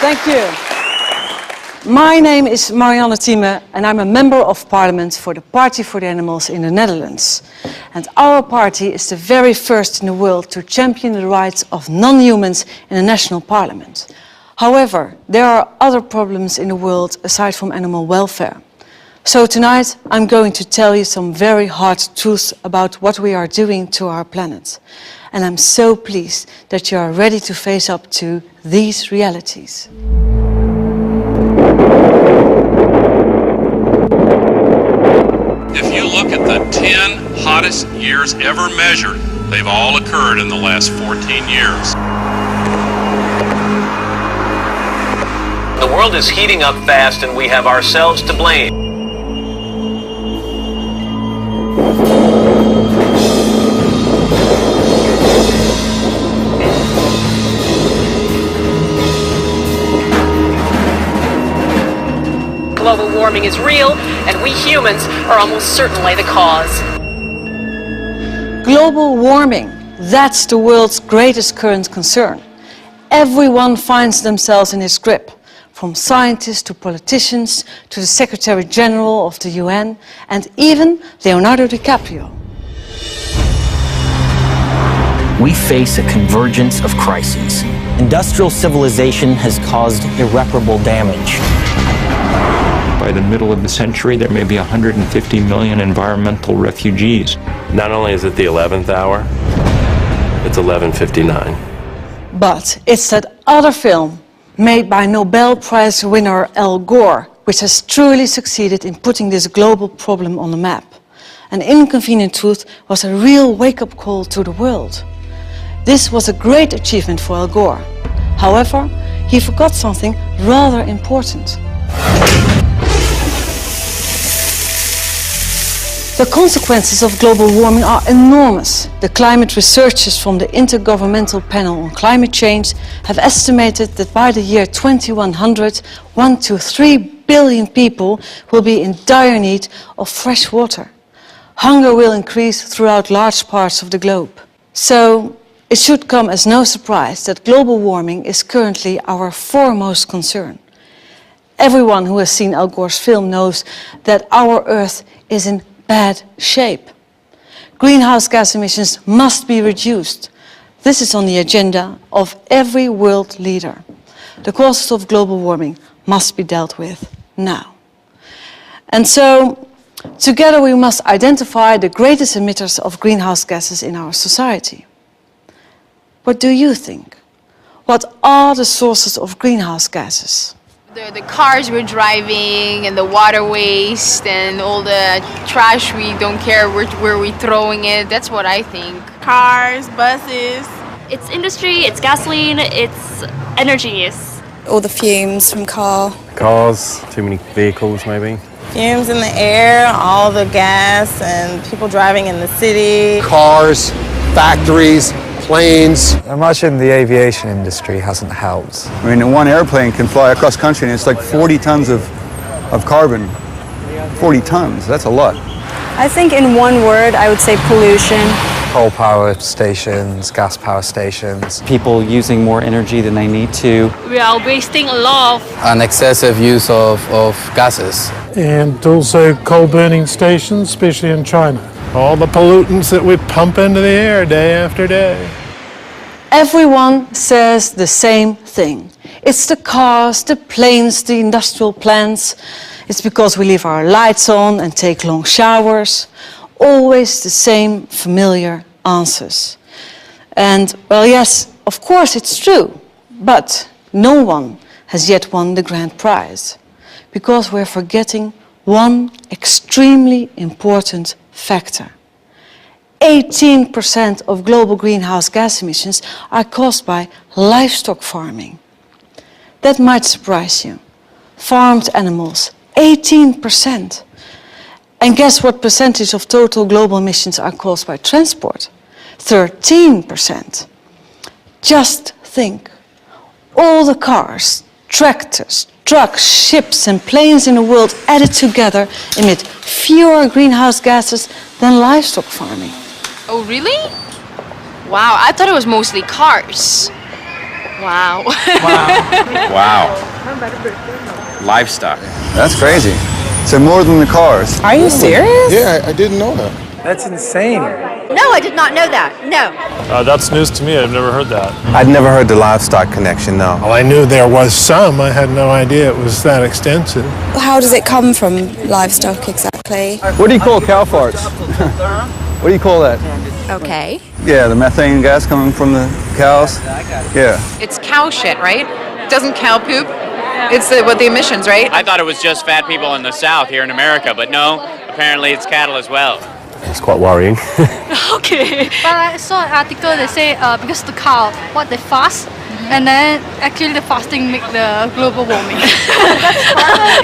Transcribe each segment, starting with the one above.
Thank you. My name is Marianne Thieme and I'm a member of Parliament for the Party for the Animals in the Netherlands. And our party is the very first in the world to champion the rights of non-humans in the national parliament. However, there are other problems in the world aside from animal welfare. So tonight I'm going to tell you some very hard truths about what we are doing to our planet. And I'm so pleased that you are ready to face up to these realities. If you look at the 10 hottest years ever measured, they've all occurred in the last 14 years. The world is heating up fast and we have ourselves to blame. Global warming is real, and we humans are almost certainly the cause. Global warming, that's the world's greatest current concern. Everyone finds themselves in its grip, from scientists to politicians to the Secretary General of the UN and even Leonardo DiCaprio. We face a convergence of crises. Industrial civilization has caused irreparable damage. By the middle of the century, there may be 150 million environmental refugees. Not only is it the 11th hour, it's 11:59. But it's that other film made by Nobel Prize winner Al Gore, which has truly succeeded in putting this global problem on the map. An Inconvenient Truth was a real wake-up call to the world. This was a great achievement for Al Gore. However, he forgot something rather important. The consequences of global warming are enormous. The climate researchers from the Intergovernmental Panel on Climate Change have estimated that by the year 2100, 1 to 3 billion people will be in dire need of fresh water. Hunger will increase throughout large parts of the globe. So it should come as no surprise that global warming is currently our foremost concern. Everyone who has seen Al Gore's film knows that our Earth is in bad shape. Greenhouse gas emissions must be reduced. This is on the agenda of every world leader. The causes of global warming must be dealt with now. And so, together we must identify the greatest emitters of greenhouse gases in our society. What do you think? What are the sources of greenhouse gases? The cars we're driving and the water waste and all the trash we don't care where we're throwing it, that's what I think. Cars, buses. It's industry, it's gasoline, it's energy use. All the fumes from cars, too many vehicles maybe. Fumes in the air, all the gas and people driving in the city. Cars, factories, planes. Much in the aviation industry hasn't helped. I mean, one airplane can fly across country and it's like 40 tons of carbon. 40 tons, that's a lot. I think in one word, I would say pollution. Coal power stations, gas power stations. People using more energy than they need to. We are wasting a lot. An excessive use of gases. And also coal burning stations, especially in China. All the pollutants that we pump into the air day after day. Everyone says the same thing. It's the cars, the planes, the industrial plants. It's because we leave our lights on and take long showers. Always the same familiar answers. And, well, yes, of course it's true. But no one has yet won the grand prize. Because we're forgetting one extremely important factor. 18% of global greenhouse gas emissions are caused by livestock farming. That might surprise you. Farmed animals, 18%. And guess what percentage of total global emissions are caused by transport? 13%. Just think. All the cars, tractors, trucks, ships and planes in the world added together emit fewer greenhouse gases than livestock farming. Oh, really? Wow, I thought it was mostly cars. Wow. Wow. Livestock. That's crazy. So more than the cars. Are you serious? Yeah, I didn't know that. That's insane. No, I did not know that. No. That's news to me. I've never heard that. I'd never heard the livestock connection, no. Well, I knew there was some. I had no idea it was that extensive. How does it come from livestock exactly? What do you call cow farts? What do you call that? Okay. Yeah, the methane gas coming from the cows. Yeah. It's cow shit, right? Doesn't cow poop? It's the emissions, right? I thought it was just fat people in the South here in America, but no, apparently it's cattle as well. It's quite worrying. Okay. But I saw an article that say because the cow, what they fast, and then actually the fasting make the global warming.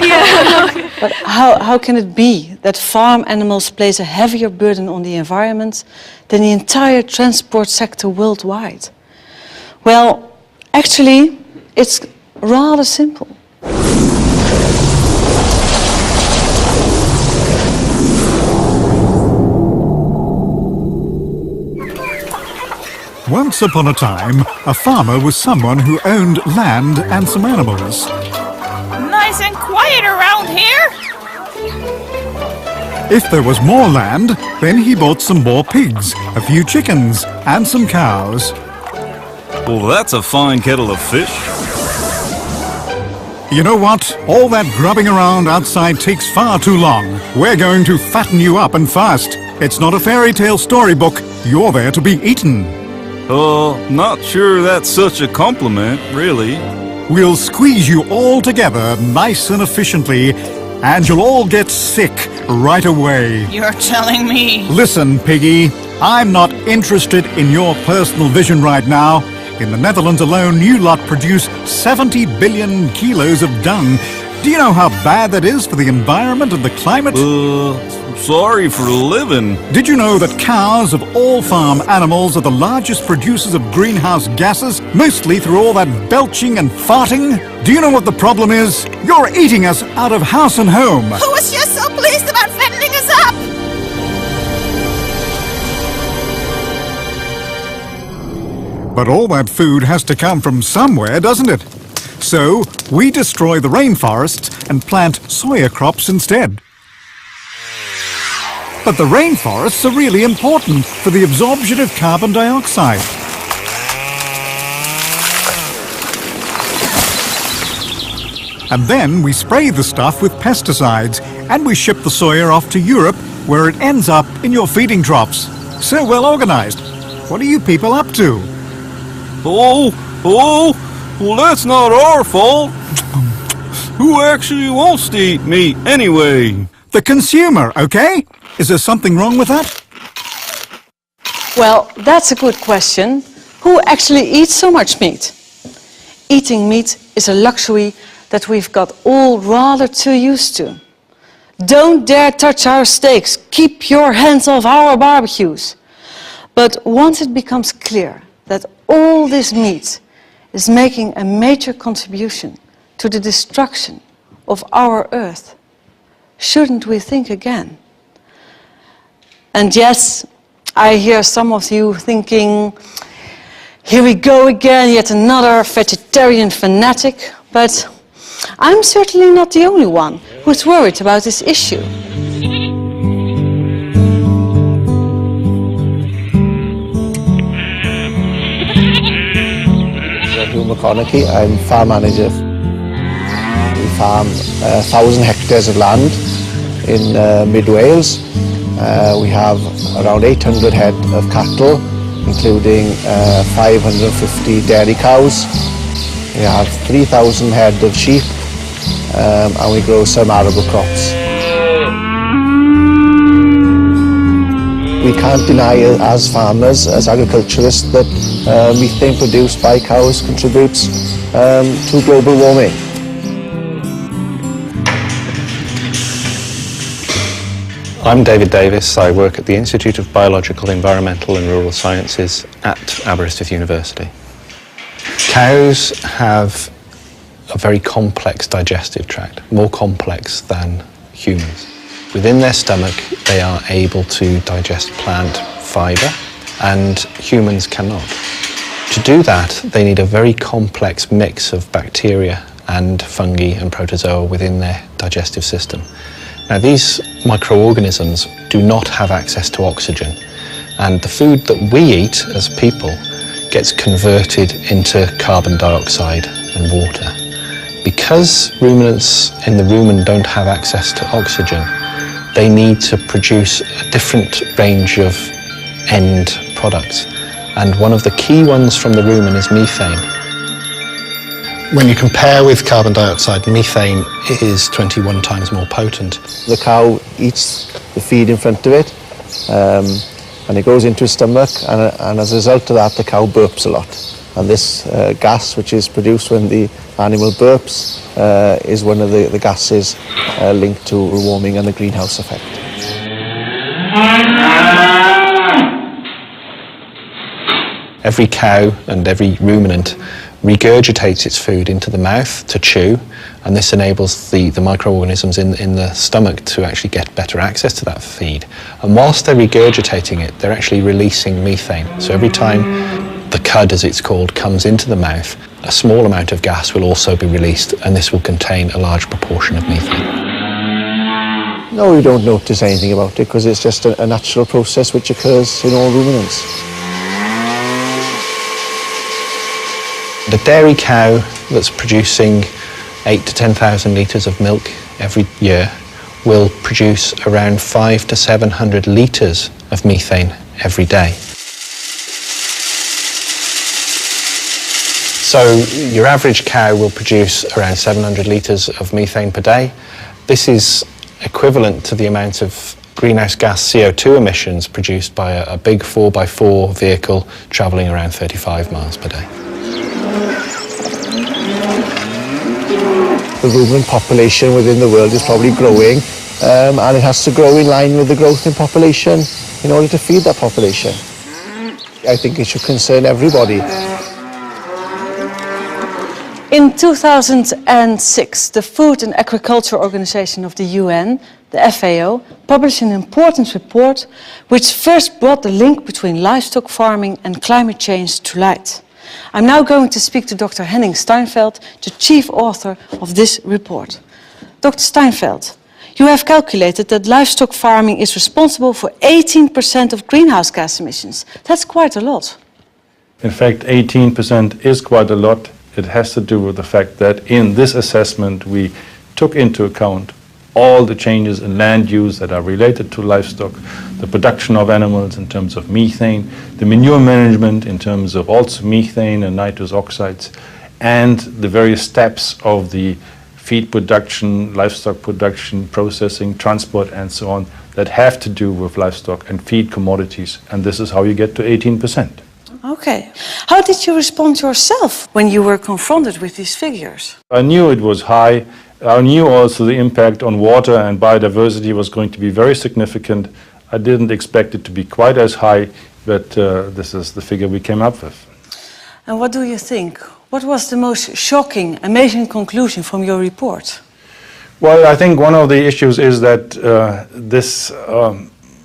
Yeah. But how can it be that farm animals place a heavier burden on the environment than the entire transport sector worldwide? Well, actually, it's rather simple. Once upon a time, a farmer was someone who owned land and some animals. Nice and quiet around here. If there was more land, then he bought some more pigs, a few chickens, and some cows. Well, that's a fine kettle of fish. You know what? All that grubbing around outside takes far too long. We're going to fatten you up and fast. It's not a fairy tale storybook. You're there to be eaten. Not sure that's such a compliment, really. We'll squeeze you all together nice and efficiently, and you'll all get sick right away. You're telling me. Listen, Piggy, I'm not interested in your personal vision right now. In the Netherlands alone, you lot produce 70 billion kilos of dung. Do you know how bad that is for the environment and the climate? Sorry for living. Did you know that cows of all farm animals are the largest producers of greenhouse gases, mostly through all that belching and farting? Do you know what the problem is? You're eating us out of house and home. Who was just so pleased about fattening us up? But all that food has to come from somewhere, doesn't it? So, we destroy the rainforests and plant soya crops instead. But the rainforests are really important for the absorption of carbon dioxide. And then we spray the stuff with pesticides, and we ship the soya off to Europe, where it ends up in your feeding troughs. So well organized. What are you people up to? Well, that's not our fault. Who actually wants to eat meat anyway? The consumer, okay? Is there something wrong with that? Well, that's a good question. Who actually eats so much meat? Eating meat is a luxury that we've got all rather too used to. Don't dare touch our steaks. Keep your hands off our barbecues. But once it becomes clear that all this meat is making a major contribution to the destruction of our Earth, shouldn't we think again? And yes, I hear some of you thinking, here we go again, yet another vegetarian fanatic. But I'm certainly not the only one who's worried about this issue. I'm farm manager. We farm 1,000 hectares of land in mid Wales. We have around 800 head of cattle, including 550 dairy cows. We have 3,000 head of sheep, and we grow some arable crops. We can't deny as farmers, as agriculturists, that methane produced by cows contributes to global warming. I'm David Davis. I work at the Institute of Biological, Environmental and Rural Sciences at Aberystwyth University. Cows have a very complex digestive tract, more complex than humans. Within their stomach, they are able to digest plant fibre, and humans cannot. To do that, they need a very complex mix of bacteria and fungi and protozoa within their digestive system. Now, these microorganisms do not have access to oxygen, and the food that we eat as people gets converted into carbon dioxide and water. Because ruminants in the rumen don't have access to oxygen, they need to produce a different range of end products. And one of the key ones from the rumen is methane. When you compare with carbon dioxide, methane is 21 times more potent. The cow eats the feed in front of it, and it goes into its stomach, and as a result of that, the cow burps a lot. And this gas, which is produced when the animal burps, is one of the gases linked to warming and the greenhouse effect. Every cow and every ruminant regurgitates its food into the mouth to chew, and this enables the microorganisms in the stomach to actually get better access to that feed. And whilst they're regurgitating it, they're actually releasing methane. So every time the cud, as it's called, comes into the mouth, a small amount of gas will also be released, and this will contain a large proportion of methane. No, you don't notice anything about it because it's just a natural process which occurs in all ruminants. The dairy cow that's producing 8,000 to 10,000 litres of milk every year will produce around 500 to 700 litres of methane every day. So your average cow will produce around 700 litres of methane per day. This is equivalent to the amount of greenhouse gas CO2 emissions produced by a big 4x4 vehicle travelling around 35 miles per day. The ruminant population within the world is probably growing, and it has to grow in line with the growth in population in order to feed that population. I think it should concern everybody. In 2006, the Food and Agriculture Organization of the UN, the FAO, published an important report which first brought the link between livestock farming and climate change to light. I'm now going to speak to Dr. Henning Steinfeld, the chief author of this report. Dr. Steinfeld, you have calculated that livestock farming is responsible for 18% of greenhouse gas emissions. That's quite a lot. In fact, 18% is quite a lot. It has to do with the fact that in this assessment we took into account all the changes in land use that are related to livestock, the production of animals in terms of methane, the manure management in terms of also methane and nitrous oxides, and the various steps of the feed production, livestock production, processing, transport, and so on that have to do with livestock and feed commodities. And this is how you get to 18%. Okay. How did you respond yourself when you were confronted with these figures? I knew it was high. I knew also the impact on water and biodiversity was going to be very significant. I didn't expect it to be quite as high, but this is the figure we came up with. And what do you think? What was the most shocking, amazing conclusion from your report? Well, I think one of the issues is that this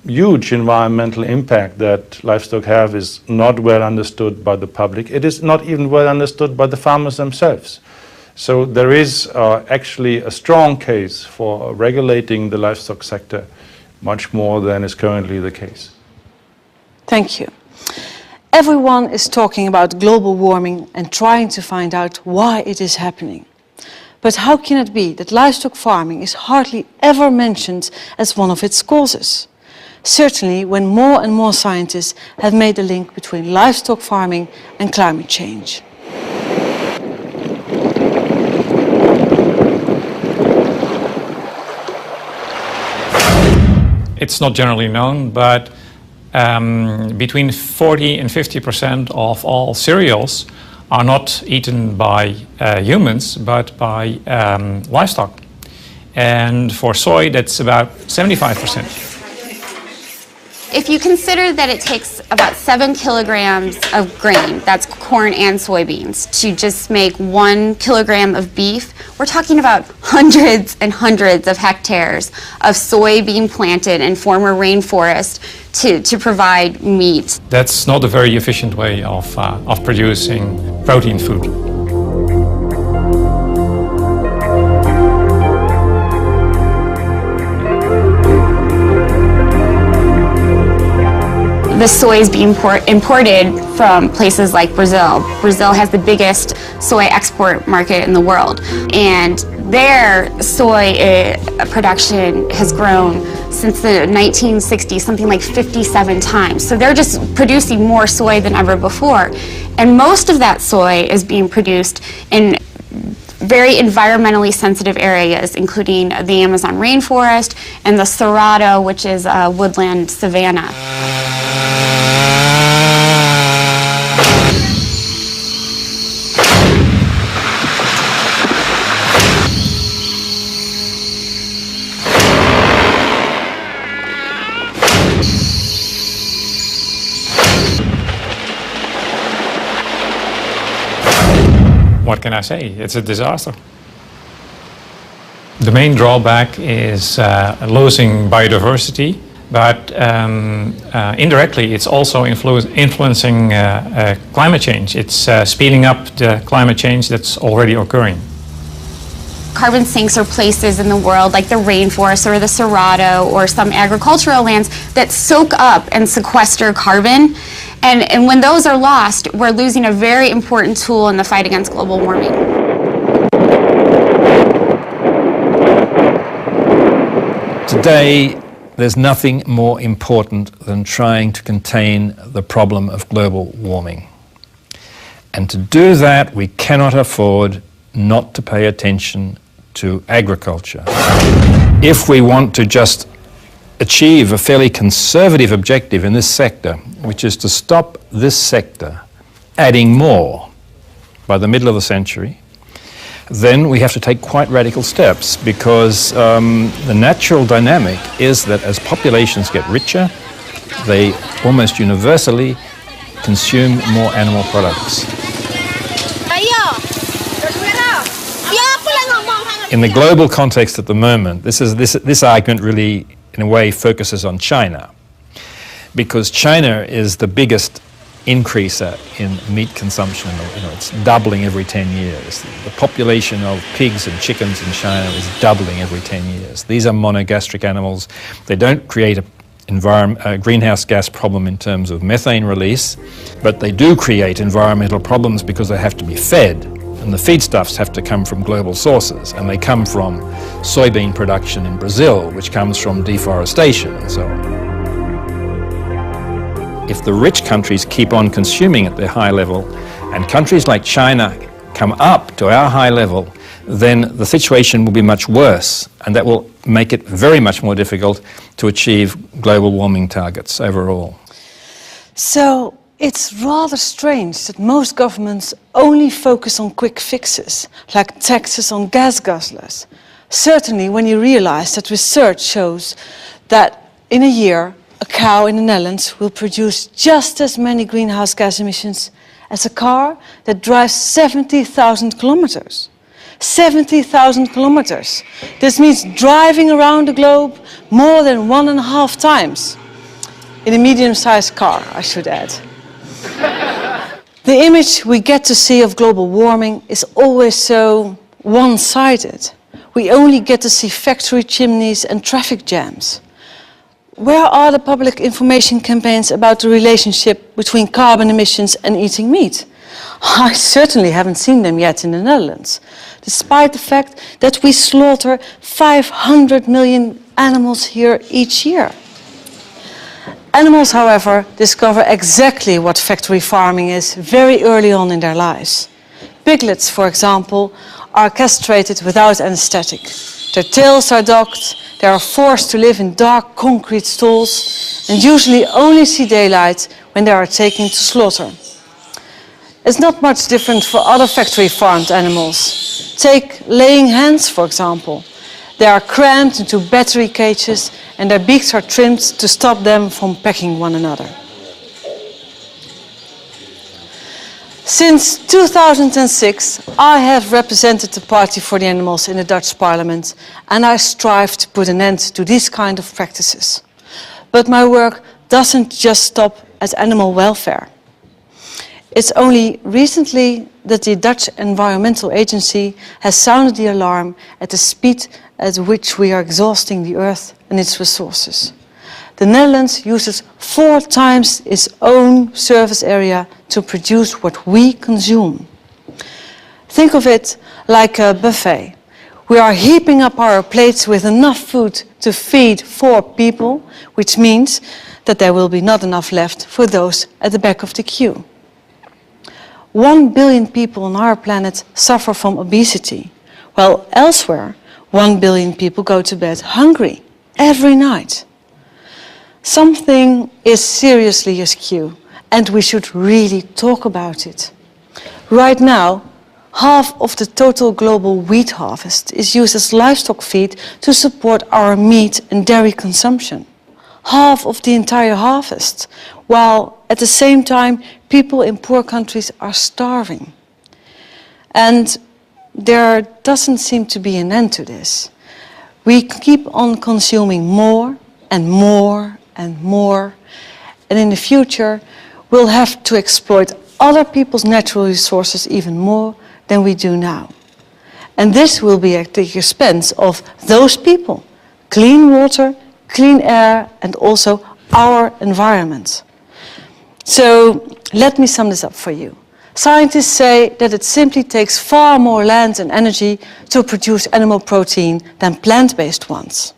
huge environmental impact that livestock have is not well understood by the public. It is not even well understood by the farmers themselves. So there is actually a strong case for regulating the livestock sector much more than is currently the case. Thank you. Everyone is talking about global warming and trying to find out why it is happening. But how can it be that livestock farming is hardly ever mentioned as one of its causes? Certainly when more and more scientists have made the link between livestock farming and climate change. It's not generally known, but between 40 and 50% of all cereals are not eaten by humans, but by livestock. And for soy, that's about 75%. If you consider that it takes about 7 kilograms of grain, that's corn and soybeans, to just make 1 kilogram of beef, we're talking about hundreds and hundreds of hectares of soy being planted in former rainforest to provide meat. That's not a very efficient way of producing protein food. The soy is being imported from places like Brazil. Brazil has the biggest soy export market in the world, and their soy production has grown since the 1960s, something like 57 times. So they're just producing more soy than ever before. And most of that soy is being produced in very environmentally sensitive areas, including the Amazon rainforest and the Cerrado, which is a woodland savanna. What can I say? It's a disaster. The main drawback is losing biodiversity, but indirectly it's also influencing climate change. It's speeding up the climate change that's already occurring. Carbon sinks are places in the world like the rainforest or the Cerrado or some agricultural lands that soak up and sequester carbon. And when those are lost, we're losing a very important tool in the fight against global warming. Today, there's nothing more important than trying to contain the problem of global warming. And to do that, we cannot afford not to pay attention to agriculture. If we want to just achieve a fairly conservative objective in this sector, which is to stop this sector adding more by the middle of the century, then we have to take quite radical steps, because the natural dynamic is that as populations get richer, they almost universally consume more animal products. In the global context at the moment, this argument really, in a way, focuses on China, because China is the biggest increaser in meat consumption. It's doubling every 10 years. The population of pigs and chickens in China is doubling every 10 years. These are monogastric animals. They don't create a greenhouse gas problem in terms of methane release, but they do create environmental problems because they have to be fed. And the feedstuffs have to come from global sources, and they come from soybean production in Brazil, which comes from deforestation and so on. If the rich countries keep on consuming at their high level, and countries like China come up to our high level, then the situation will be much worse, and that will make it very much more difficult to achieve global warming targets overall. So it's rather strange that most governments only focus on quick fixes, like taxes on gas guzzlers. Certainly when you realize that research shows that in a year, a cow in the Netherlands will produce just as many greenhouse gas emissions as a car that drives 70,000 kilometers. 70,000 kilometers. This means driving around the globe more than 1.5 times. In a medium-sized car, I should add. The image we get to see of global warming is always so one-sided. We only get to see factory chimneys and traffic jams. Where are the public information campaigns about the relationship between carbon emissions and eating meat? I certainly haven't seen them yet in the Netherlands, despite the fact that we slaughter 500 million animals here each year. Animals, however, discover exactly what factory farming is very early on in their lives. Piglets, for example, are castrated without anesthetic. Their tails are docked, they are forced to live in dark concrete stalls and usually only see daylight when they are taken to slaughter. It's not much different for other factory farmed animals. Take laying hens, for example. They are crammed into battery cages and their beaks are trimmed to stop them from pecking one another. Since 2006, I have represented the Party for the Animals in the Dutch Parliament, and I strive to put an end to these kind of practices. But my work doesn't just stop at animal welfare. It's only recently that the Dutch Environmental Agency has sounded the alarm at the speed at which we are exhausting the earth and its resources. The Netherlands uses 4 times its own surface area to produce what we consume. Think of it like a buffet. We are heaping up our plates with enough food to feed 4 people, which means that there will be not enough left for those at the back of the queue. 1 billion people on our planet suffer from obesity, while elsewhere 1 billion people go to bed hungry every night. Something is seriously askew, and we should really talk about it. Right now, half of the total global wheat harvest is used as livestock feed to support our meat and dairy consumption. Half of the entire harvest, while at the same time people in poor countries are starving. And there doesn't seem to be an end to this. We keep on consuming more and more and more, and in the future we'll have to exploit other people's natural resources even more than we do now. And this will be at the expense of those people, clean water, clean air, and also our environment. So let me sum this up for you. Scientists say that it simply takes far more land and energy to produce animal protein than plant-based ones.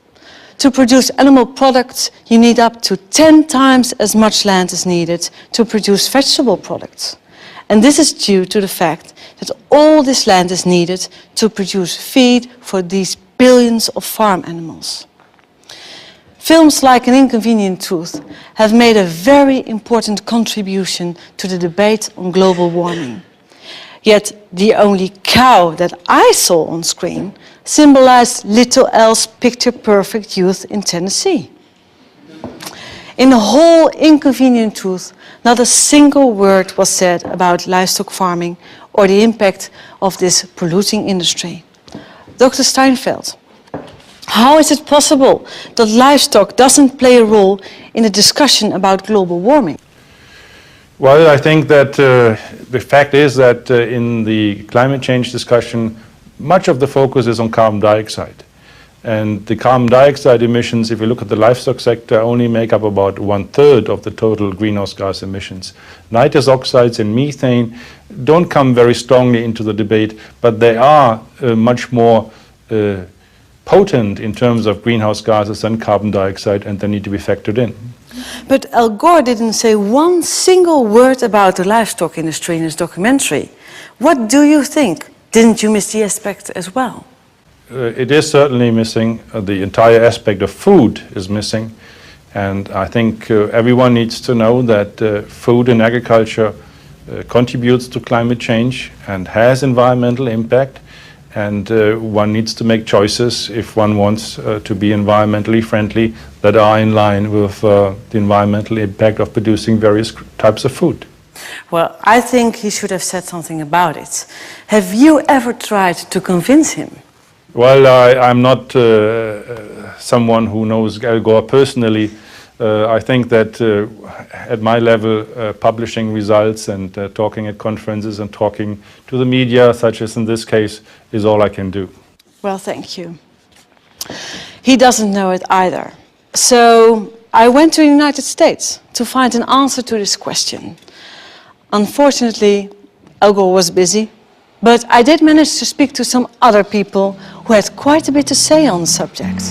To produce animal products, you need up to 10 times as much land as needed to produce vegetable products. And this is due to the fact that all this land is needed to produce feed for these billions of farm animals. Films like An Inconvenient Truth have made a very important contribution to the debate on global warming. Yet the only cow that I saw on screen symbolized little else picture-perfect youth in Tennessee. In the whole Inconvenient Truth, not a single word was said about livestock farming or the impact of this polluting industry. Dr. Steinfeld, how is it possible that livestock doesn't play a role in the discussion about global warming? Well, I think that the fact is that in the climate change discussion, much of the focus is on carbon dioxide. And the carbon dioxide emissions, if you look at the livestock sector, only make up about 1/3 of the total greenhouse gas emissions. Nitrous oxides and methane don't come very strongly into the debate, but they are much more potent in terms of greenhouse gases than carbon dioxide, and they need to be factored in. But Al Gore didn't say one single word about the livestock industry in his documentary. What do you think? Didn't you miss the aspect as well? It is certainly missing. The entire aspect of food is missing. And I think everyone needs to know that food and agriculture contributes to climate change and has environmental impact. And one needs to make choices if one wants to be environmentally friendly that are in line with the environmental impact of producing various types of food. Well, I think he should have said something about it. Have you ever tried to convince him? Well, I'm not someone who knows Al Gore personally. I think that at my level, publishing results and talking at conferences and talking to the media, such as in this case, is all I can do. Well, thank you. He doesn't know it either. So I went to the United States to find an answer to this question. Unfortunately, Al Gore was busy, but I did manage to speak to some other people who had quite a bit to say on the subject.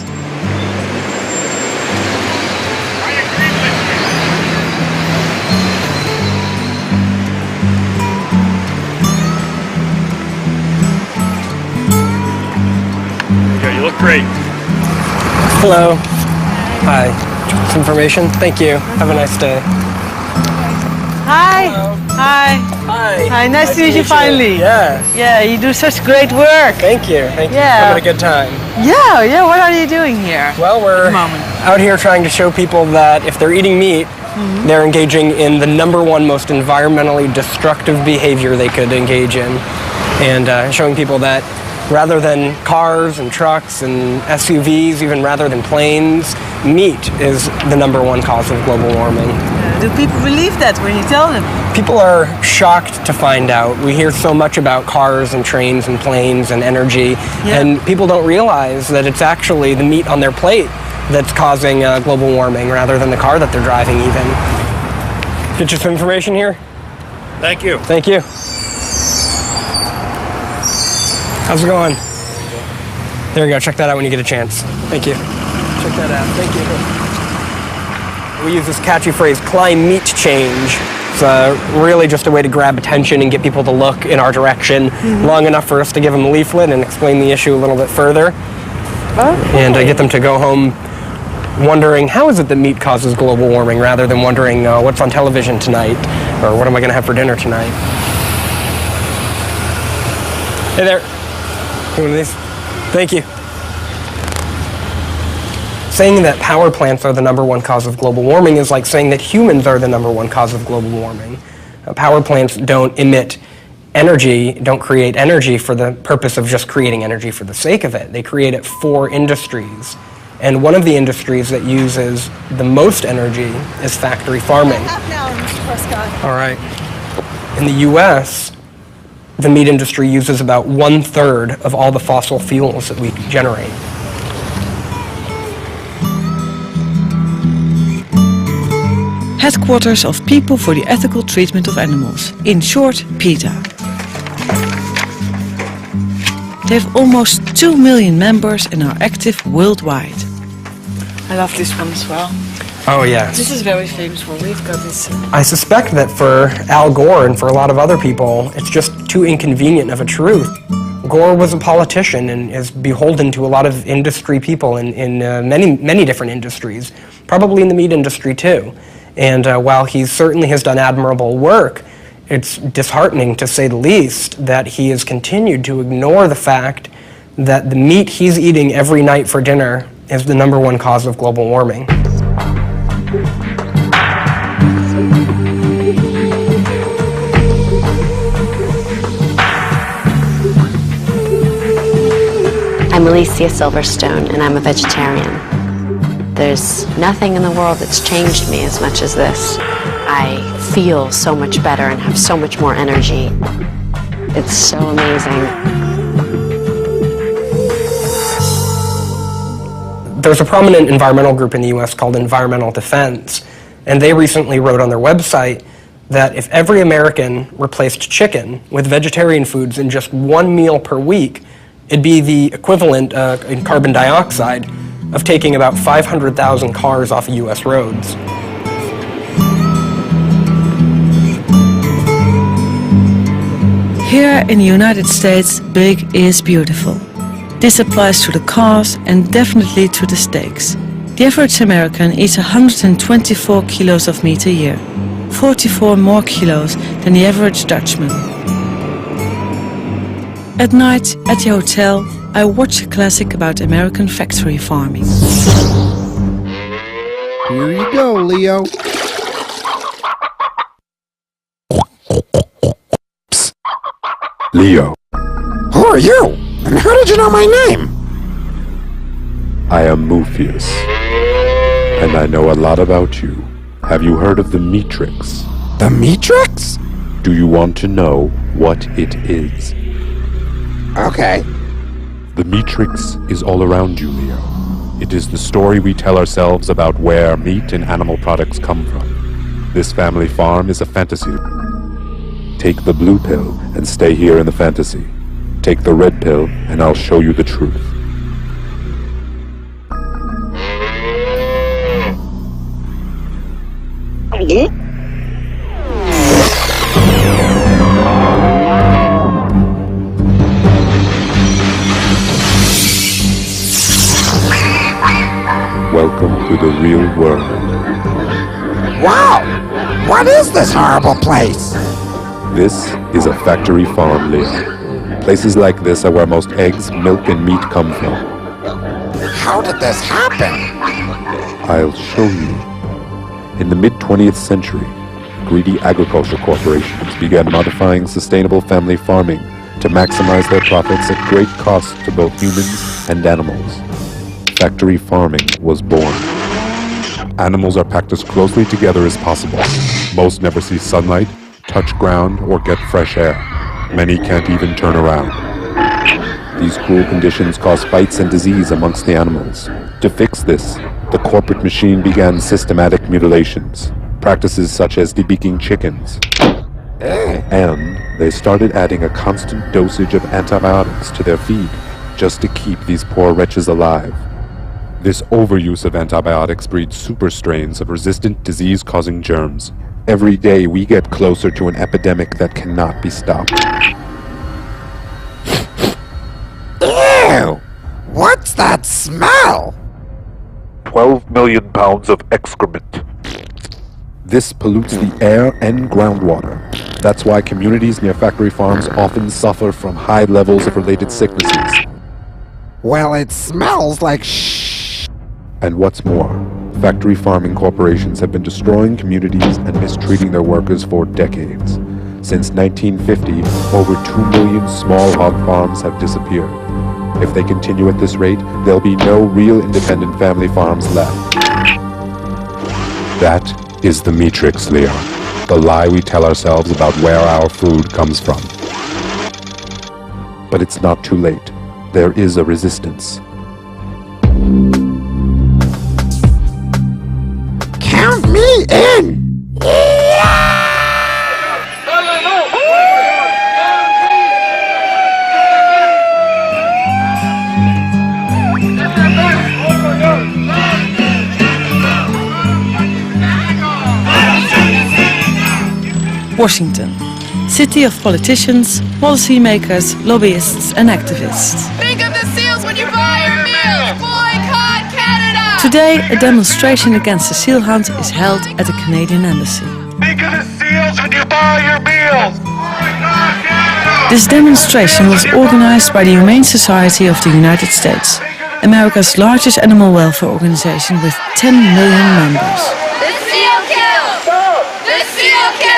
Yeah, you look great. Hello. Hi. Some information? Thank you. Have a nice day. Hi. Hi. Hi. Hi. Nice to meet you finally. Yeah. Yeah, you do such great work. Thank you. Thank you. Yeah. Having a good time. Yeah. What are you doing here? Well, we're out here trying to show people that if they're eating meat, they're engaging in the #1 most environmentally destructive behavior they could engage in. And showing people that rather than cars and trucks and SUVs, even rather than planes, meat is the #1 cause of global warming. Do people believe that when you tell them? People are shocked to find out. We hear so much about cars and trains and planes and energy, and people don't realize that it's actually the meat on their plate that's causing global warming rather than the car that they're driving even. Get you some information here? Thank you. Thank you. How's it going? There you go. Check that out when you get a chance. Thank you. Check that out. Thank you. We use this catchy phrase, climate change. It's really just a way to grab attention and get people to look in our direction long enough for us to give them a leaflet and explain the issue a little bit further. And get them to go home wondering, how is it that meat causes global warming, rather than wondering what's on television tonight or what am I going to have for dinner tonight. Hey there. One of these. Thank you. Saying that power plants are the #1 cause of global warming is like saying that humans are the #1 cause of global warming. Power plants don't emit energy, don't create energy for the purpose of just creating energy for the sake of it. They create it for industries. And one of the industries that uses the most energy is factory farming. All right. In the U.S., the meat industry uses about 1/3 of all the fossil fuels that we generate. Headquarters of People for the Ethical Treatment of Animals, in short, PETA. They have almost 2 million members and are active worldwide. I love this one as well. Oh, yes. This is a very famous one. We've got this. I suspect that for Al Gore and for a lot of other people, it's just too inconvenient of a truth. Gore was a politician and is beholden to a lot of industry people in many different industries, probably in the meat industry too. And while he certainly has done admirable work, it's disheartening, to say the least, that he has continued to ignore the fact that the meat he's eating every night for dinner is the #1 cause of global warming. I'm Alicia Silverstone, and I'm a vegetarian. There's nothing in the world that's changed me as much as this. I feel so much better and have so much more energy. It's so amazing. There's a prominent environmental group in the U.S. called Environmental Defense, and they recently wrote on their website that if every American replaced chicken with vegetarian foods in just 1 meal per week, it'd be the equivalent in carbon dioxide of taking about 500,000 cars off of U.S. roads. Here in the United States, big is beautiful. This applies to the cars and definitely to the steaks. The average American eats 124 kilos of meat a year, 44 more kilos than the average Dutchman. At night, at the hotel, I watch a classic about American factory farming. Here you go, Leo. Psst. Leo. Who are you? And how did you know my name? I am Mafias, and I know a lot about you. Have you heard of the Matrix? The Matrix? Do you want to know what it is? Okay. The Matrix is all around you, Leo. It is the story we tell ourselves about where meat and animal products come from. This family farm is a fantasy. Take the blue pill and stay here in the fantasy. Take the red pill and I'll show you the truth. Welcome to the real world. Wow! What is this horrible place? This is a factory farm, Leo. Places like this are where most eggs, milk, and meat come from. How did this happen? I'll show you. In the mid-20th century, greedy agriculture corporations began modifying sustainable family farming to maximize their profits at great cost to both humans and animals. Factory farming was born. Animals are packed as closely together as possible. Most never see sunlight, touch ground, or get fresh air. Many can't even turn around. These cruel conditions cause fights and disease amongst the animals. To fix this, the corporate machine began systematic mutilations, practices such as debeaking chickens. And they started adding a constant dosage of antibiotics to their feed, just to keep these poor wretches alive. This overuse of antibiotics breeds super strains of resistant disease-causing germs. Every day we get closer to an epidemic that cannot be stopped. Ew! What's that smell? 12 million pounds of excrement. This pollutes the air and groundwater. That's why communities near factory farms often suffer from high levels of related sicknesses. Well, it smells like shh. And what's more, factory farming corporations have been destroying communities and mistreating their workers for decades. Since 1950, over 2 million small hog farms have disappeared. If they continue at this rate, there'll be no real independent family farms left. That is the matrix, Leo. The lie we tell ourselves about where our food comes from. But it's not too late. There is a resistance. Count me in! Washington, city of politicians, policymakers, lobbyists and activists. Think of the seals when you buy your meals! Boycott Canada! Today, a demonstration against the seal hunt is held at the Canadian Embassy. Think of the seals when you buy your meals! Boycott Canada! This demonstration was organized by the Humane Society of the United States, America's largest animal welfare organization with 10 million members. The seal kill! The seal kill!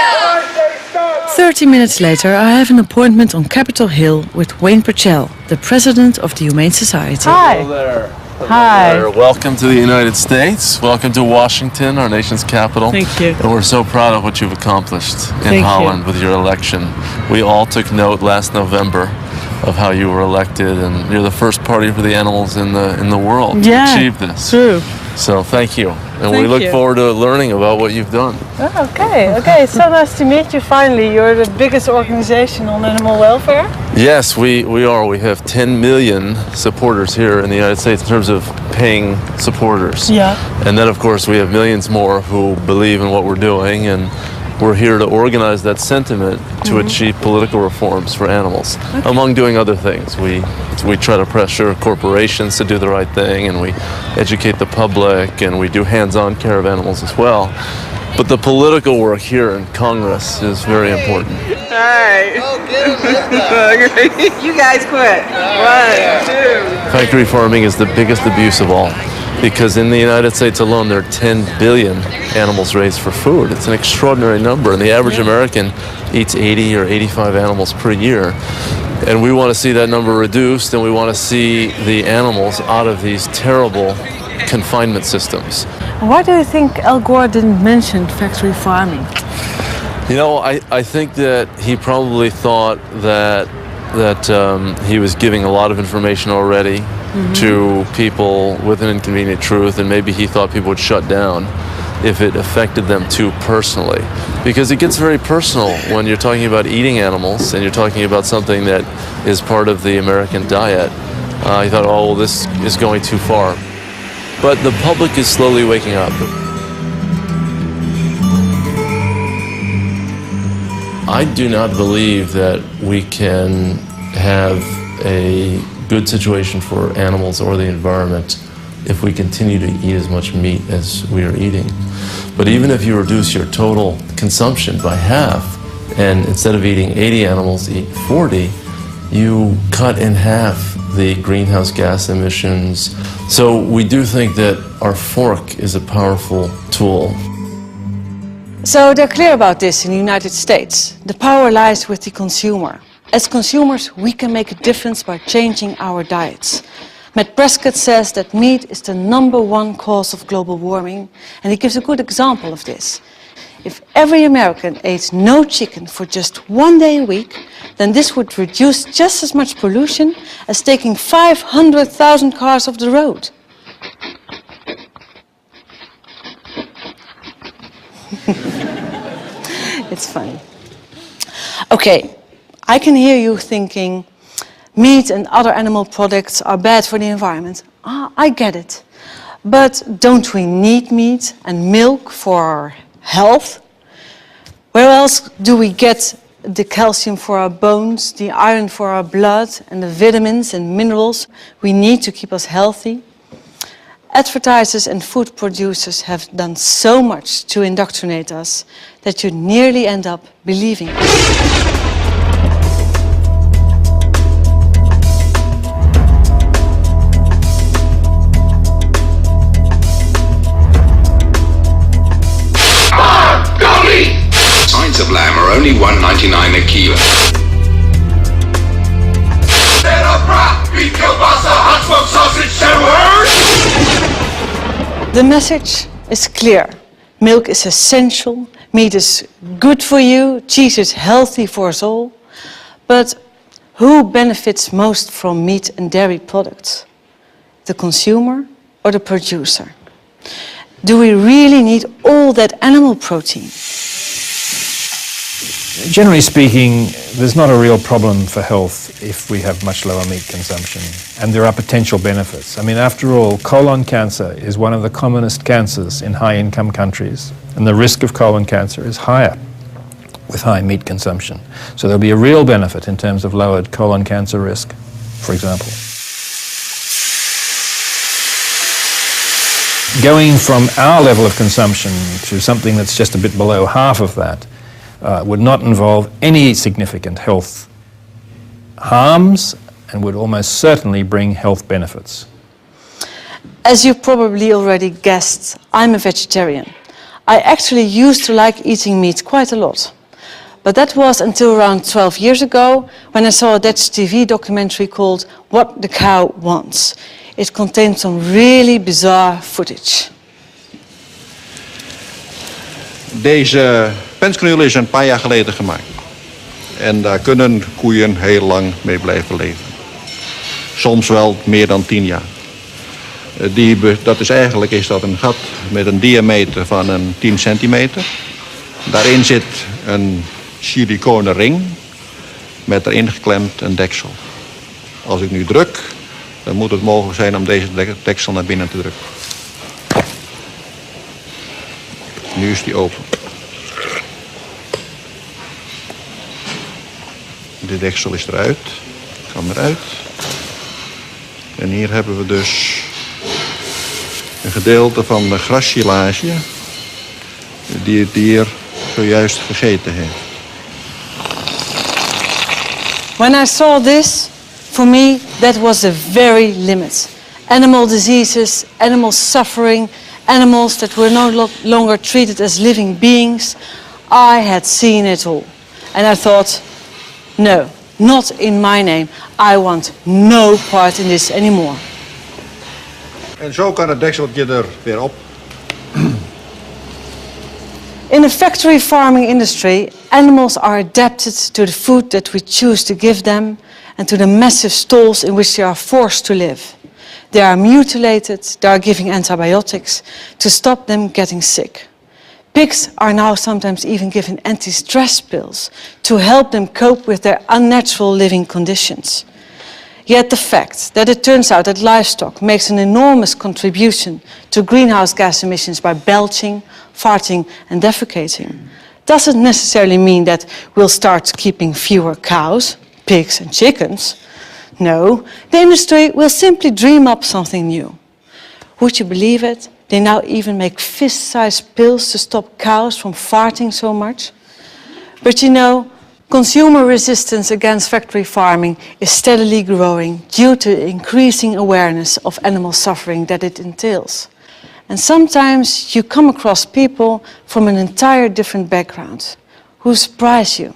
30 minutes later, I have an appointment on Capitol Hill with Wayne Purcell, the president of the Humane Society. Hi. Hello there. Hi. Hello there. Welcome to the United States. Welcome to Washington, our nation's capital. Thank you. And we're so proud of what you've accomplished in Thank Holland you. with your election. We all took note last November of how you were elected, and you're the first party for the animals in the world to achieve this. True. So thank you. And we Thank look you. forward to learning about what you've done. Oh, okay, it's so nice to meet you finally. You're the biggest organization on animal welfare. Yes, we are. We have 10 million supporters here in the United States in terms of paying supporters. Yeah. And then, of course, we have millions more who believe in what we're doing, and we're here to organize that sentiment to achieve political reforms for animals, among doing other things. We try to pressure corporations to do the right thing, and we educate the public, and we do hands-on care of animals as well. But the political work here in Congress is very important. Alright. You guys quit. 1, 2. Factory farming is the biggest abuse of all, because in the United States alone there are 10 billion animals raised for food. It's an extraordinary number, and the average American eats 80 or 85 animals per year. And we want to see that number reduced, and we want to see the animals out of these terrible confinement systems. Why do you think Al Gore didn't mention factory farming? You know, I think that he probably thought that he was giving a lot of information already to people with an inconvenient truth, and maybe he thought people would shut down if it affected them too personally. Because it gets very personal when you're talking about eating animals and you're talking about something that is part of the American diet. He thought, oh, well, this is going too far. But the public is slowly waking up. I do not believe that we can have a good situation for animals or the environment if we continue to eat as much meat as we are eating. But even if you reduce your total consumption by half, and instead of eating 80 animals, eat 40, you cut in half the greenhouse gas emissions. So we do think that our fork is a powerful tool. So they're clear about this in the United States. The power lies with the consumer. As consumers, we can make a difference by changing our diets. Matt Prescott says that meat is the #1 cause of global warming, and he gives a good example of this. If every American ate no chicken for just 1 day a week, then this would reduce just as much pollution as taking 500,000 cars off the road. It's funny. Okay, I can hear you thinking meat and other animal products are bad for the environment. I get it. But don't we need meat and milk for our health? Where else do we get the calcium for our bones, the iron for our blood, and the vitamins and minerals we need to keep us healthy? Advertisers and food producers have done so much to indoctrinate us that you nearly end up believing it. Pints of lamb are only $1.99 a kilo. The message is clear. Milk is essential, meat is good for you, cheese is healthy for us all. But who benefits most from meat and dairy products? The consumer or the producer? Do we really need all that animal protein? Generally speaking, there's not a real problem for health if we have much lower meat consumption, and there are potential benefits. I mean, after all, colon cancer is one of the commonest cancers in high-income countries, and the risk of colon cancer is higher with high meat consumption. So there'll be a real benefit in terms of lowered colon cancer risk, for example. Going from our level of consumption to something that's just a bit below half of that would not involve any significant health harms and would almost certainly bring health benefits. As you probably already guessed, I'm a vegetarian. I actually used to like eating meat quite a lot. But that was until around 12 years ago when I saw a Dutch TV documentary called What the Cow Wants. It contained some really bizarre footage. Deze penskanule is een paar jaar geleden gemaakt. En daar kunnen koeien heel lang mee blijven leven. Soms wel meer dan 10 jaar. Dat is een gat met een diameter van een 10 centimeter. Daarin zit een siliconen ring met erin geklemd een deksel. Als ik nu druk, dan moet het mogelijk zijn om deze deksel naar binnen te drukken. Nu is die open. De deksel is eruit, kan eruit. En hier hebben we dus een gedeelte van de grassilage die het dier zojuist gegeten heeft. When I saw this, for me, that was the very limit. Animal diseases, animal suffering, animals that were no longer treated as living beings. I had seen it all. And I thought, no, not in my name. I want no part in this anymore. En zo kan het dekseltje er weer op. In the factory farming industry, animals are adapted to the food that we choose to give them and to the massive stalls in which they are forced to live. They are mutilated, they are given antibiotics to stop them getting sick. Pigs are now sometimes even given anti-stress pills to help them cope with their unnatural living conditions. Yet the fact that it turns out that livestock makes an enormous contribution to greenhouse gas emissions by belching, farting and defecating doesn't necessarily mean that we'll start keeping fewer cows, pigs and chickens. No, the industry will simply dream up something new. Would you believe it? They now even make fist-sized pills to stop cows from farting so much. But you know, consumer resistance against factory farming is steadily growing due to the increasing awareness of animal suffering that it entails. And sometimes you come across people from an entire different background who surprise you.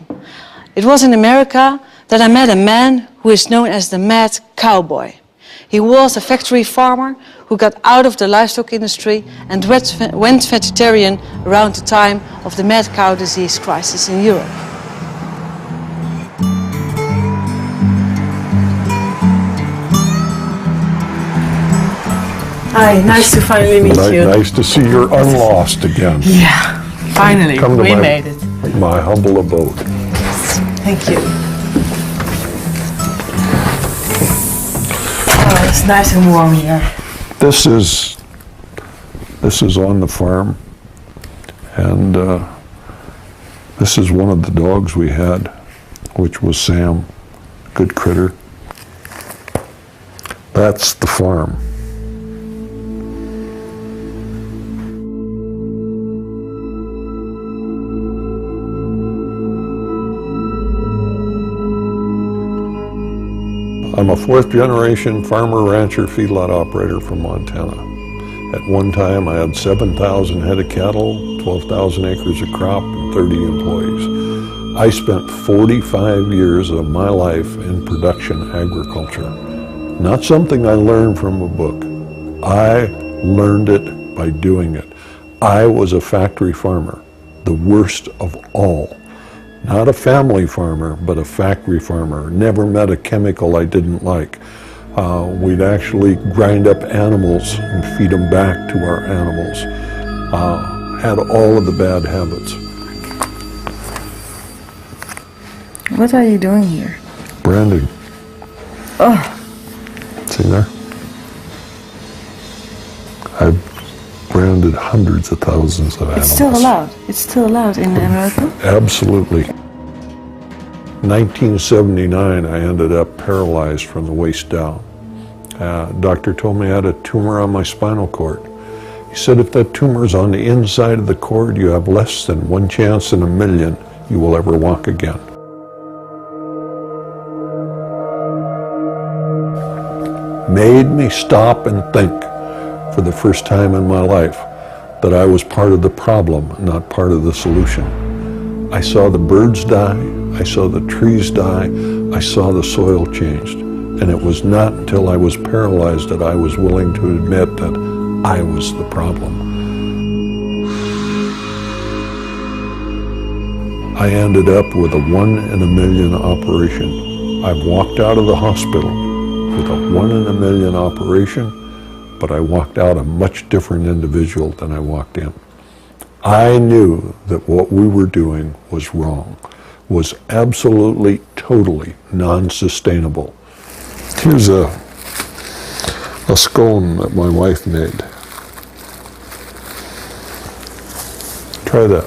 It was in America that I met a man who is known as the Mad Cowboy. He was a factory farmer who got out of the livestock industry and went vegetarian around the time of the mad cow disease crisis in Europe. Hi, nice to finally meet you. Nice to see you're unlost again. Yeah, finally, we made it. My humble abode. Thank you. Oh, it's nice and warm here. This is on the farm, and this is one of the dogs we had, which was Sam, good critter. That's the farm. I'm a fourth-generation farmer, rancher, feedlot operator from Montana. At one time, I had 7,000 head of cattle, 12,000 acres of crop, and 30 employees. I spent 45 years of my life in production agriculture. Not something I learned from a book. I learned it by doing it. I was a factory farmer, the worst of all. Not a family farmer, but a factory farmer. Never met a chemical I didn't like. We'd actually grind up animals and feed them back to our animals. Had all of the bad habits. What are you doing here? Branding. Oh. See there? I've branded hundreds of thousands of animals. It's still allowed. It's still allowed in America? Absolutely. 1979, I ended up paralyzed from the waist down. Doctor told me I had a tumor on my spinal cord. He said if that tumor is on the inside of the cord, you have less than 1 chance in a million you will ever walk again. Made me stop and think for the first time in my life that I was part of the problem, not part of the solution. I saw the birds die, I saw the trees die, I saw the soil changed. And it was not until I was paralyzed that I was willing to admit that I was the problem. I ended up with a 1 in a million operation. I've walked out of the hospital with a 1 in a million operation, but I walked out a much different individual than I walked in. I knew that what we were doing was wrong, was absolutely, totally non-sustainable. Here's a scone that my wife made. Try that.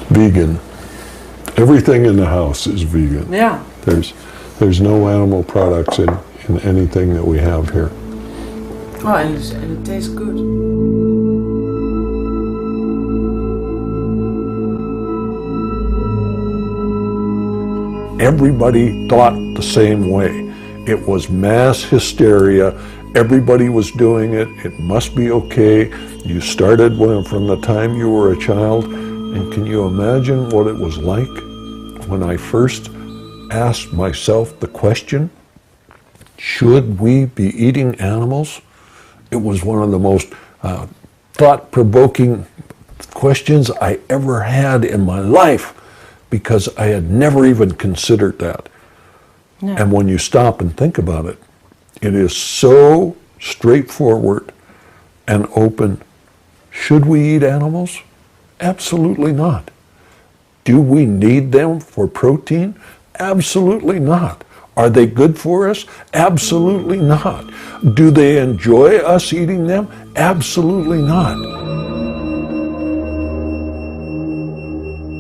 Vegan. Everything in the house is vegan. Yeah. There's no animal products in anything that we have here. Oh, and it tastes good. Everybody thought the same way. It was mass hysteria. Everybody was doing it. It must be okay. You started from the time you were a child. And can you imagine what it was like when I first asked myself the question, should we be eating animals? It was one of the most thought-provoking questions I ever had in my life, because I had never even considered that. No. And when you stop and think about it, it is so straightforward and open. Should we eat animals? Absolutely not. Do we need them for protein? Absolutely not. Are they good for us? Absolutely not. Do they enjoy us eating them? Absolutely not.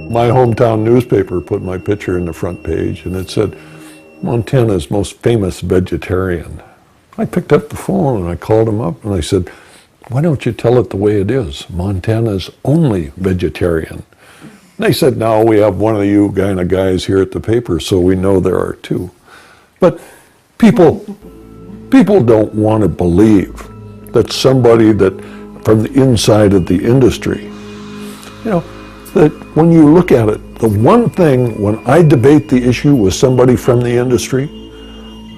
My hometown newspaper put my picture in the front page, and it said, Montana's most famous vegetarian. I picked up the phone and I called him up and I said, why don't you tell it the way it is? Montana's only vegetarian. And they said, no, we have one of you kind of guys here at the paper, so we know there are two. But people don't want to believe that somebody that from the inside of the industry, you know, that when you look at it, the one thing when I debate the issue with somebody from the industry,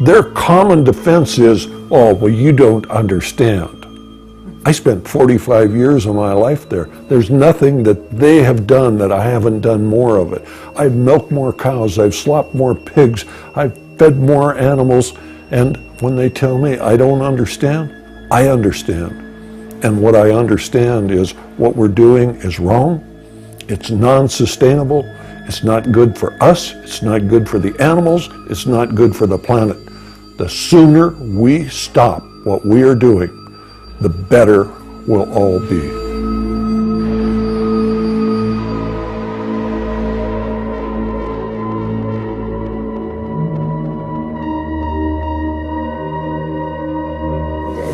their common defense is, oh, well, you don't understand. I spent 45 years of my life there. There's nothing that they have done that I haven't done more of it. I've milked more cows, I've slopped more pigs, I've fed more animals, and when they tell me I don't understand, I understand. And what I understand is what we're doing is wrong, it's non-sustainable, it's not good for us, it's not good for the animals, it's not good for the planet. The sooner we stop what we are doing, the better we'll all be.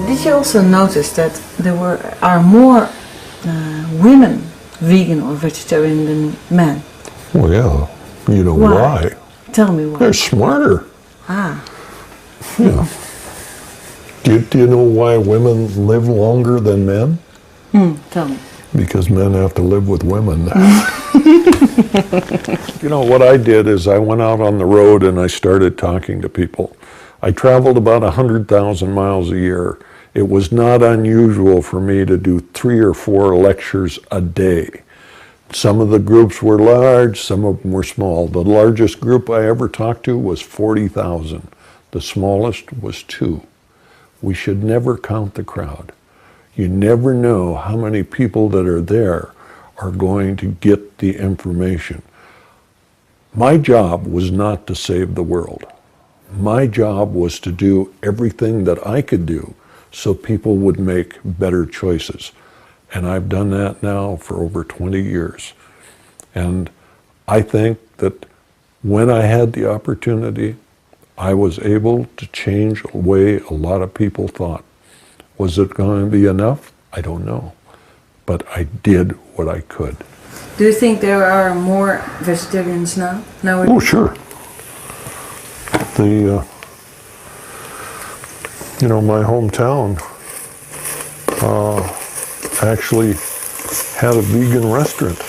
Did you also notice that there are more women vegan or vegetarian than men? Well, yeah. You know why? Tell me why. They're smarter. Ah. Yeah. Do you know why women live longer than men? Tell me. Because men have to live with women. You know, what I did is I went out on the road and I started talking to people. I traveled about 100,000 miles a year. It was not unusual for me to do 3 or 4 lectures a day. Some of the groups were large, some of them were small. The largest group I ever talked to was 40,000. The smallest was 2. We should never count the crowd. You never know how many people that are there are going to get the information. My job was not to save the world. My job was to do everything that I could do so people would make better choices. And I've done that now for over 20 years. And I think that when I had the opportunity, I was able to change the way a lot of people thought. Was it going to be enough? I don't know. But I did what I could. Do you think there are more vegetarians now? Oh, sure. You know, my hometown actually had a vegan restaurant.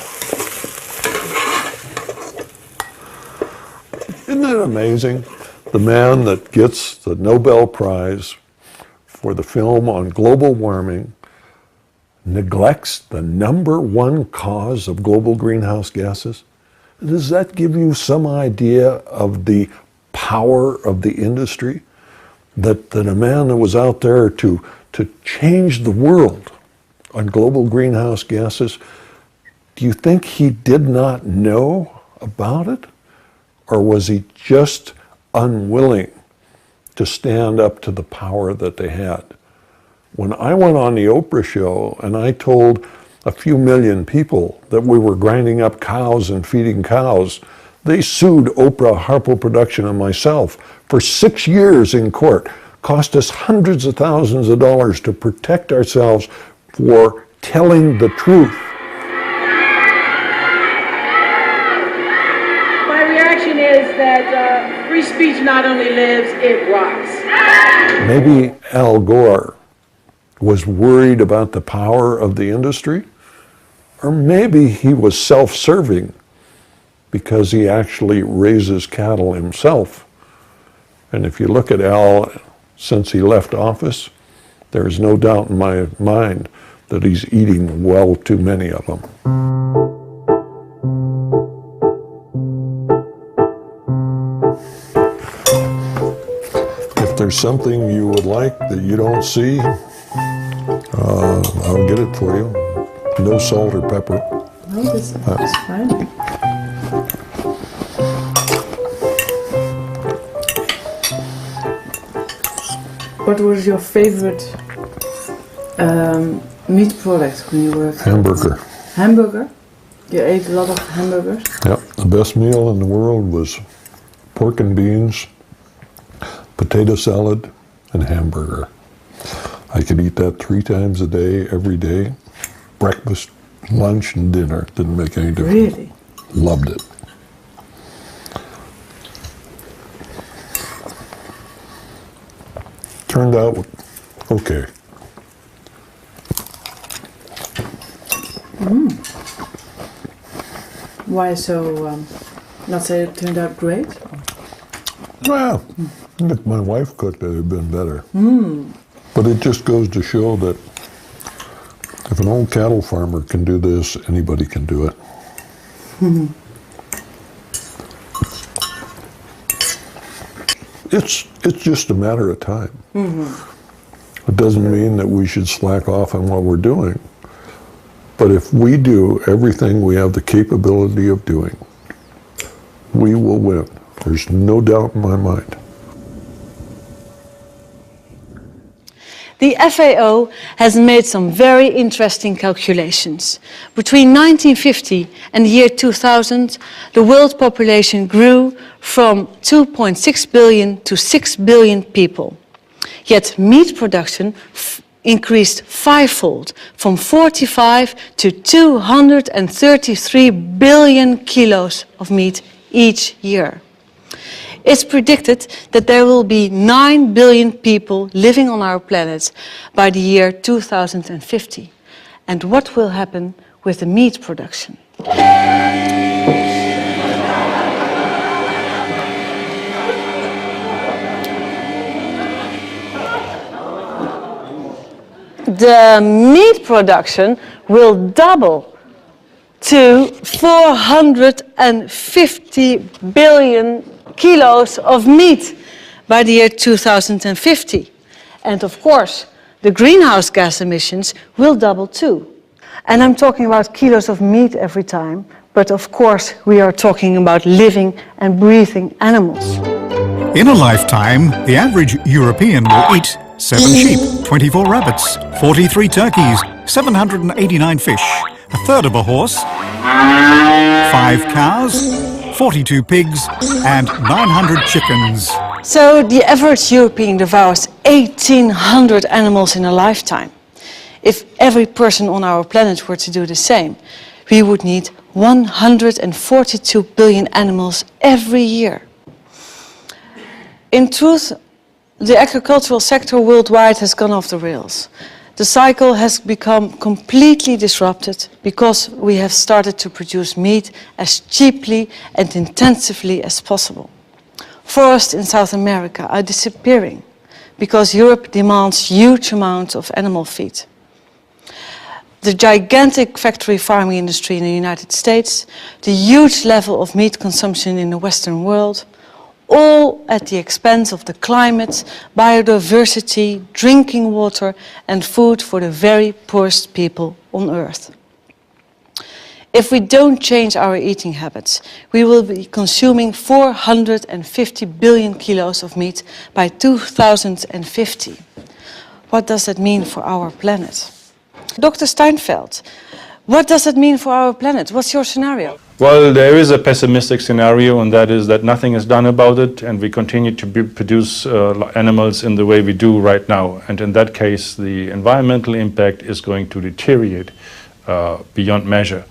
Isn't that amazing? The man that gets the Nobel Prize for the film on global warming neglects the #1 cause of global greenhouse gases? Does that give you some idea of the power of the industry? That a man that was out there to change the world on global greenhouse gases, do you think he did not know about it? Or was he just unwilling to stand up to the power that they had? When I went on the Oprah show and I told a few million people that we were grinding up cows and feeding cows, they sued Oprah, Harpo Production, and myself for 6 years in court. Cost us hundreds of thousands of dollars to protect ourselves for telling the truth. My reaction is that free speech not only lives, it rots. Maybe Al Gore was worried about the power of the industry, or maybe he was self-serving because he actually raises cattle himself. And if you look at Al, since he left office, there's no doubt in my mind that he's eating well too many of them. If there's something you would like that you don't see, I'll get it for you. No salt or pepper. No, this is fine. What was your favorite meat product when you were? Hamburger. Hamburger? You ate a lot of hamburgers? Yep. The best meal in the world was pork and beans, potato salad, and hamburger. I could eat that 3 times a day, every day. Breakfast, lunch, and dinner. Didn't make any difference. Really? Loved it. Turned out okay. Why so, not say it turned out great? Well, if my wife cooked it, it'd been better. But it just goes to show that if an old cattle farmer can do this, anybody can do it. It's just a matter of time. It doesn't mean that we should slack off on what we're doing. But if we do everything we have the capability of doing, we will win. There's no doubt in my mind. The FAO has made some very interesting calculations. Between 1950 and the year 2000, the world population grew from 2.6 billion to 6 billion people. Yet meat production increased fivefold, from 45 to 233 billion kilos of meat each year. It's predicted that there will be 9 billion people living on our planet by the year 2050. And what will happen with the meat production? The meat production will double to 450 billion kilos of meat by the year 2050. And of course, the greenhouse gas emissions will double too. And I'm talking about kilos of meat every time, but of course we are talking about living and breathing animals. In a lifetime, the average European will eat 7 sheep, 24 rabbits, 43 turkeys, 789 fish, a third of a horse, 5 cows, 42 pigs and 900 chickens. So the average European devours 1,800 animals in a lifetime. If every person on our planet were to do the same, we would need 142 billion animals every year. In truth, the agricultural sector worldwide has gone off the rails. The cycle has become completely disrupted because we have started to produce meat as cheaply and intensively as possible. Forests in South America are disappearing because Europe demands huge amounts of animal feed. The gigantic factory farming industry in the United States, the huge level of meat consumption in the Western world, all at the expense of the climate, biodiversity, drinking water and food for the very poorest people on Earth. If we don't change our eating habits, we will be consuming 450 billion kilos of meat by 2050. What does that mean for our planet? Dr. Steinfeld, what does it mean for our planet? What's your scenario? Well, there is a pessimistic scenario, and that is that nothing is done about it, and we continue to produce animals in the way we do right now. And in that case, the environmental impact is going to deteriorate beyond measure.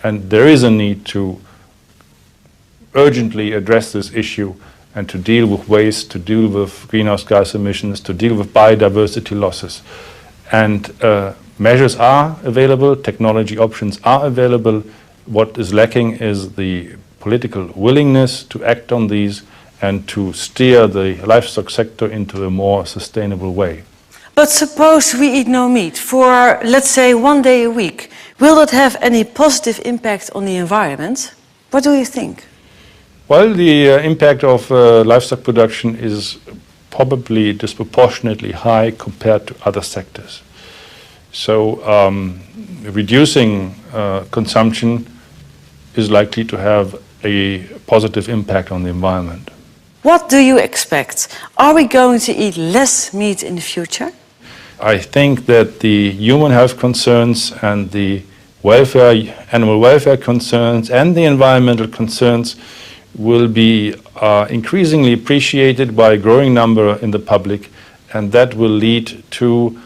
And there is a need to urgently address this issue and to deal with waste, to deal with greenhouse gas emissions, to deal with biodiversity losses. And measures are available, technology options are available. What is lacking is the political willingness to act on these and to steer the livestock sector into a more sustainable way. But suppose we eat no meat for, let's say, 1 day a week. Will that have any positive impact on the environment? What do you think? Well, the impact of livestock production is probably disproportionately high compared to other sectors. So reducing consumption is likely to have a positive impact on the environment. What do you expect? Are we going to eat less meat in the future? I think that the human health concerns and the welfare, animal welfare concerns and the environmental concerns will be increasingly appreciated by a growing number in the public, and that will lead to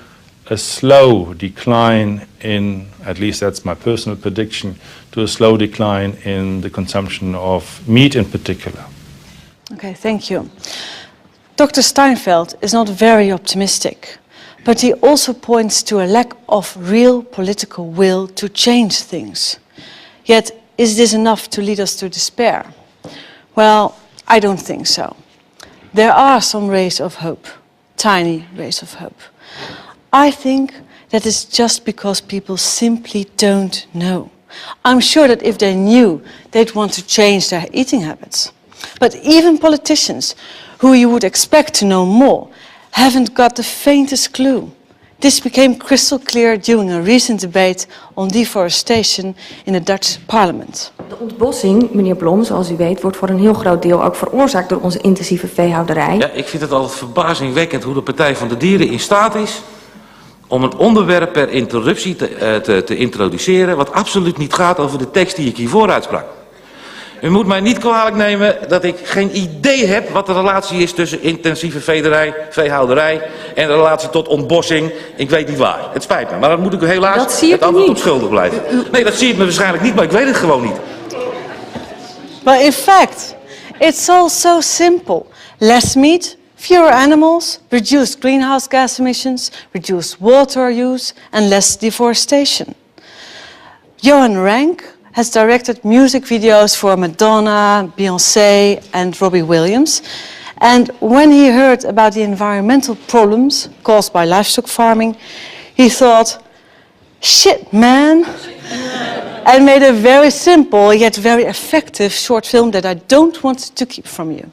a slow decline in, at least that's my personal prediction, to a slow decline in the consumption of meat in particular. Okay, thank you. Dr. Steinfeld is not very optimistic, but he also points to a lack of real political will to change things. Yet, is this enough to lead us to despair? Well, I don't think so. There are some rays of hope, tiny rays of hope. I think that is just because people simply don't know. I'm sure that if they knew, they'd want to change their eating habits. But even politicians, who you would expect to know more, haven't got the faintest clue. This became crystal clear during a recent debate on deforestation in the Dutch parliament. De ontbossing, meneer Blom, zoals u weet, wordt voor een heel groot deel ook veroorzaakt door onze intensieve veehouderij. Ja, ik vind het altijd verbazingwekkend hoe de Partij van de Dieren in staat is om een onderwerp per interruptie te introduceren wat absoluut niet gaat over de tekst die ik hiervoor uitsprak. U moet mij niet kwalijk nemen dat ik geen idee heb wat de relatie is tussen intensieve veehouderij en de relatie tot ontbossing. Ik weet niet waar. Het spijt me, maar dan moet ik u helaas het antwoord op schuldig blijven. Nee, dat zie ik me waarschijnlijk niet, maar ik weet het gewoon niet. Well, in fact, it's all so simple. Less meat, fewer animals, reduced greenhouse gas emissions, reduced water use and less deforestation. Johan Rank has directed music videos for Madonna, Beyoncé and Robbie Williams. And when he heard about the environmental problems caused by livestock farming, he thought, shit man, and made a very simple yet very effective short film that I don't want to keep from you.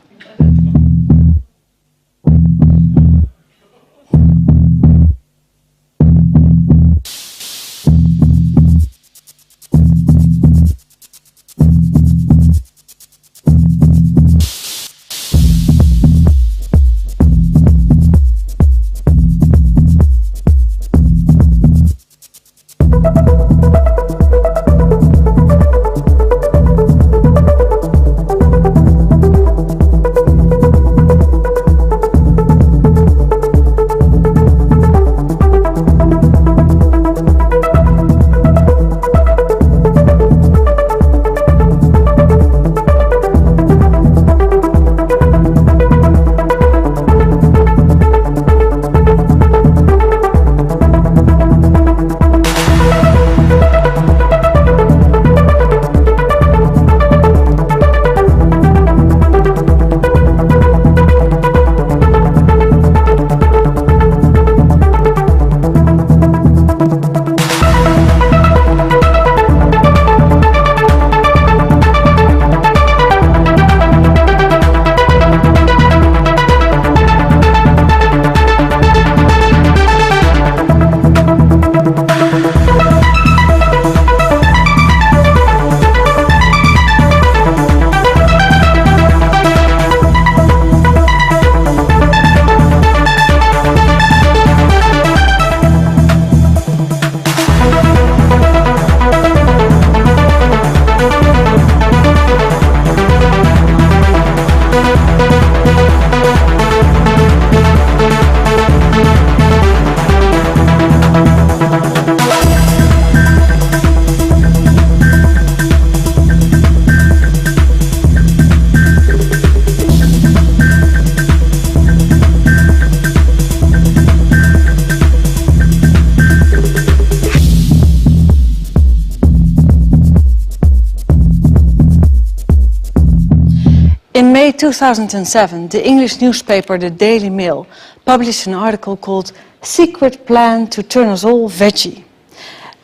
In May 2007, the English newspaper The Daily Mail published an article called "Secret Plan to Turn Us All Veggie."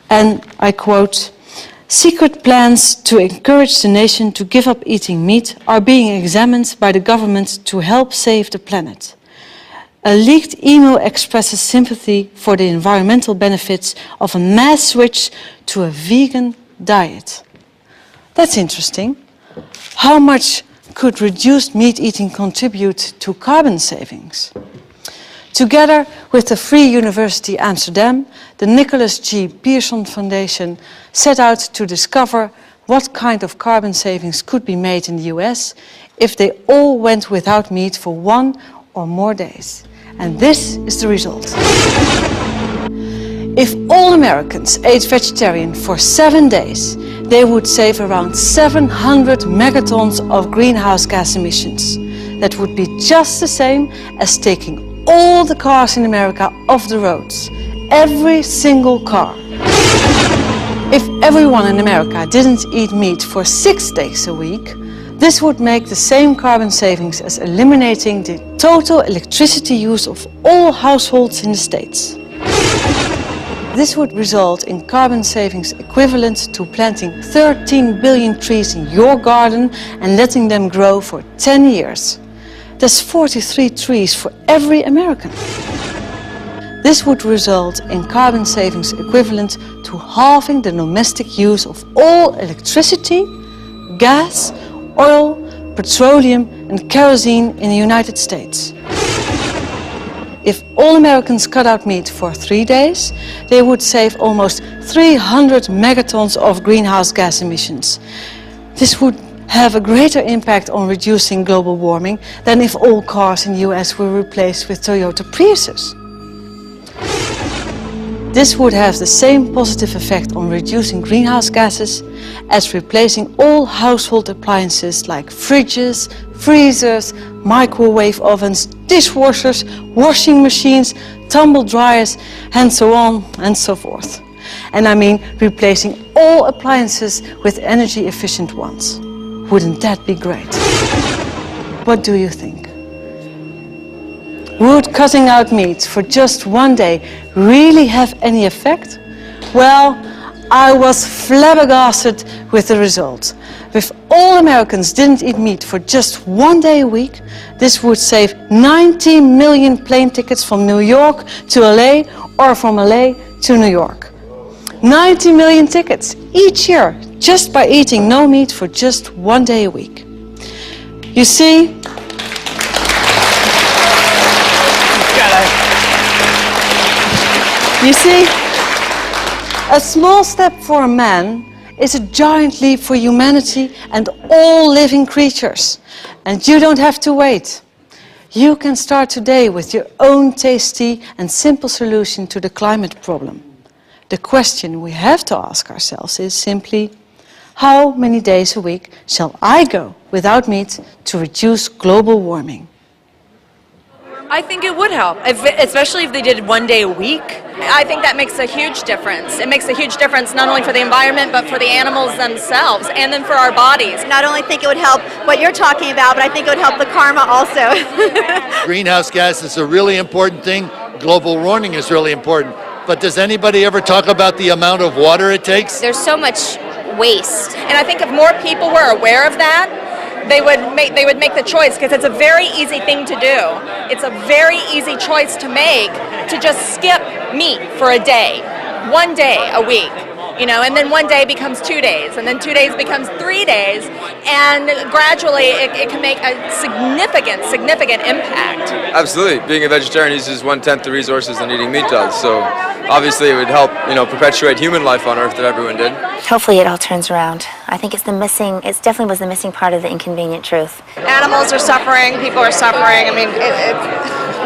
And I quote, "Secret plans to encourage the nation to give up eating meat are being examined by the government to help save the planet. A leaked email expresses sympathy for the environmental benefits of a mass switch to a vegan diet." That's interesting. How much could reduced meat eating contribute to carbon savings? Together with the Free University Amsterdam, the Nicholas G. Pearson Foundation set out to discover what kind of carbon savings could be made in the US if they all went without meat for 1 or more days. And this is the result. If all Americans ate vegetarian for 7 days, they would save around 700 megatons of greenhouse gas emissions. That would be just the same as taking all the cars in America off the roads. Every single car. If everyone in America didn't eat meat for 6 days a week, this would make the same carbon savings as eliminating the total electricity use of all households in the States. This would result in carbon savings equivalent to planting 13 billion trees in your garden and letting them grow for 10 years. That's 43 trees for every American. This would result in carbon savings equivalent to halving the domestic use of all electricity, gas, oil, petroleum and kerosene in the United States. If all Americans cut out meat for 3 days, they would save almost 300 megatons of greenhouse gas emissions. This would have a greater impact on reducing global warming than if all cars in the US were replaced with Toyota Priuses. This would have the same positive effect on reducing greenhouse gases as replacing all household appliances like fridges, freezers, microwave ovens, dishwashers, washing machines, tumble dryers, and so on and so forth. And I mean replacing all appliances with energy efficient ones. Wouldn't that be great? What do you think? Would cutting out meat for just 1 day really have any effect? Well, I was flabbergasted with the result. If all Americans didn't eat meat for just 1 day a week, this would save 90 million plane tickets from New York to LA or from LA to New York. 90 million tickets each year just by eating no meat for just 1 day a week. You see, a small step for a man is a giant leap for humanity and all living creatures. And you don't have to wait. You can start today with your own tasty and simple solution to the climate problem. The question we have to ask ourselves is simply, how many days a week shall I go without meat to reduce global warming? I think it would help, especially if they did 1 day a week. I think that makes a huge difference. It makes a huge difference not only for the environment, but for the animals themselves, and then for our bodies. Not only think it would help what you're talking about, but I think it would help the karma also. Greenhouse gas is a really important thing. Global warming is really important. But does anybody ever talk about the amount of water it takes? There's so much waste. And I think if more people were aware of that, they would make the choice, because it's a very easy thing to do. It's a very easy choice to make, to just skip meat for a day, 1 day a week, you know, and then 1 day becomes 2 days, and then 2 days becomes 3 days, and gradually it can make a significant impact. Absolutely. Being a vegetarian uses 1/10 the resources than eating meat does, so obviously it would help, you know, perpetuate human life on Earth if everyone did. Hopefully it all turns around. I think it definitely was the missing part of the inconvenient truth. Animals are suffering, people are suffering. I mean,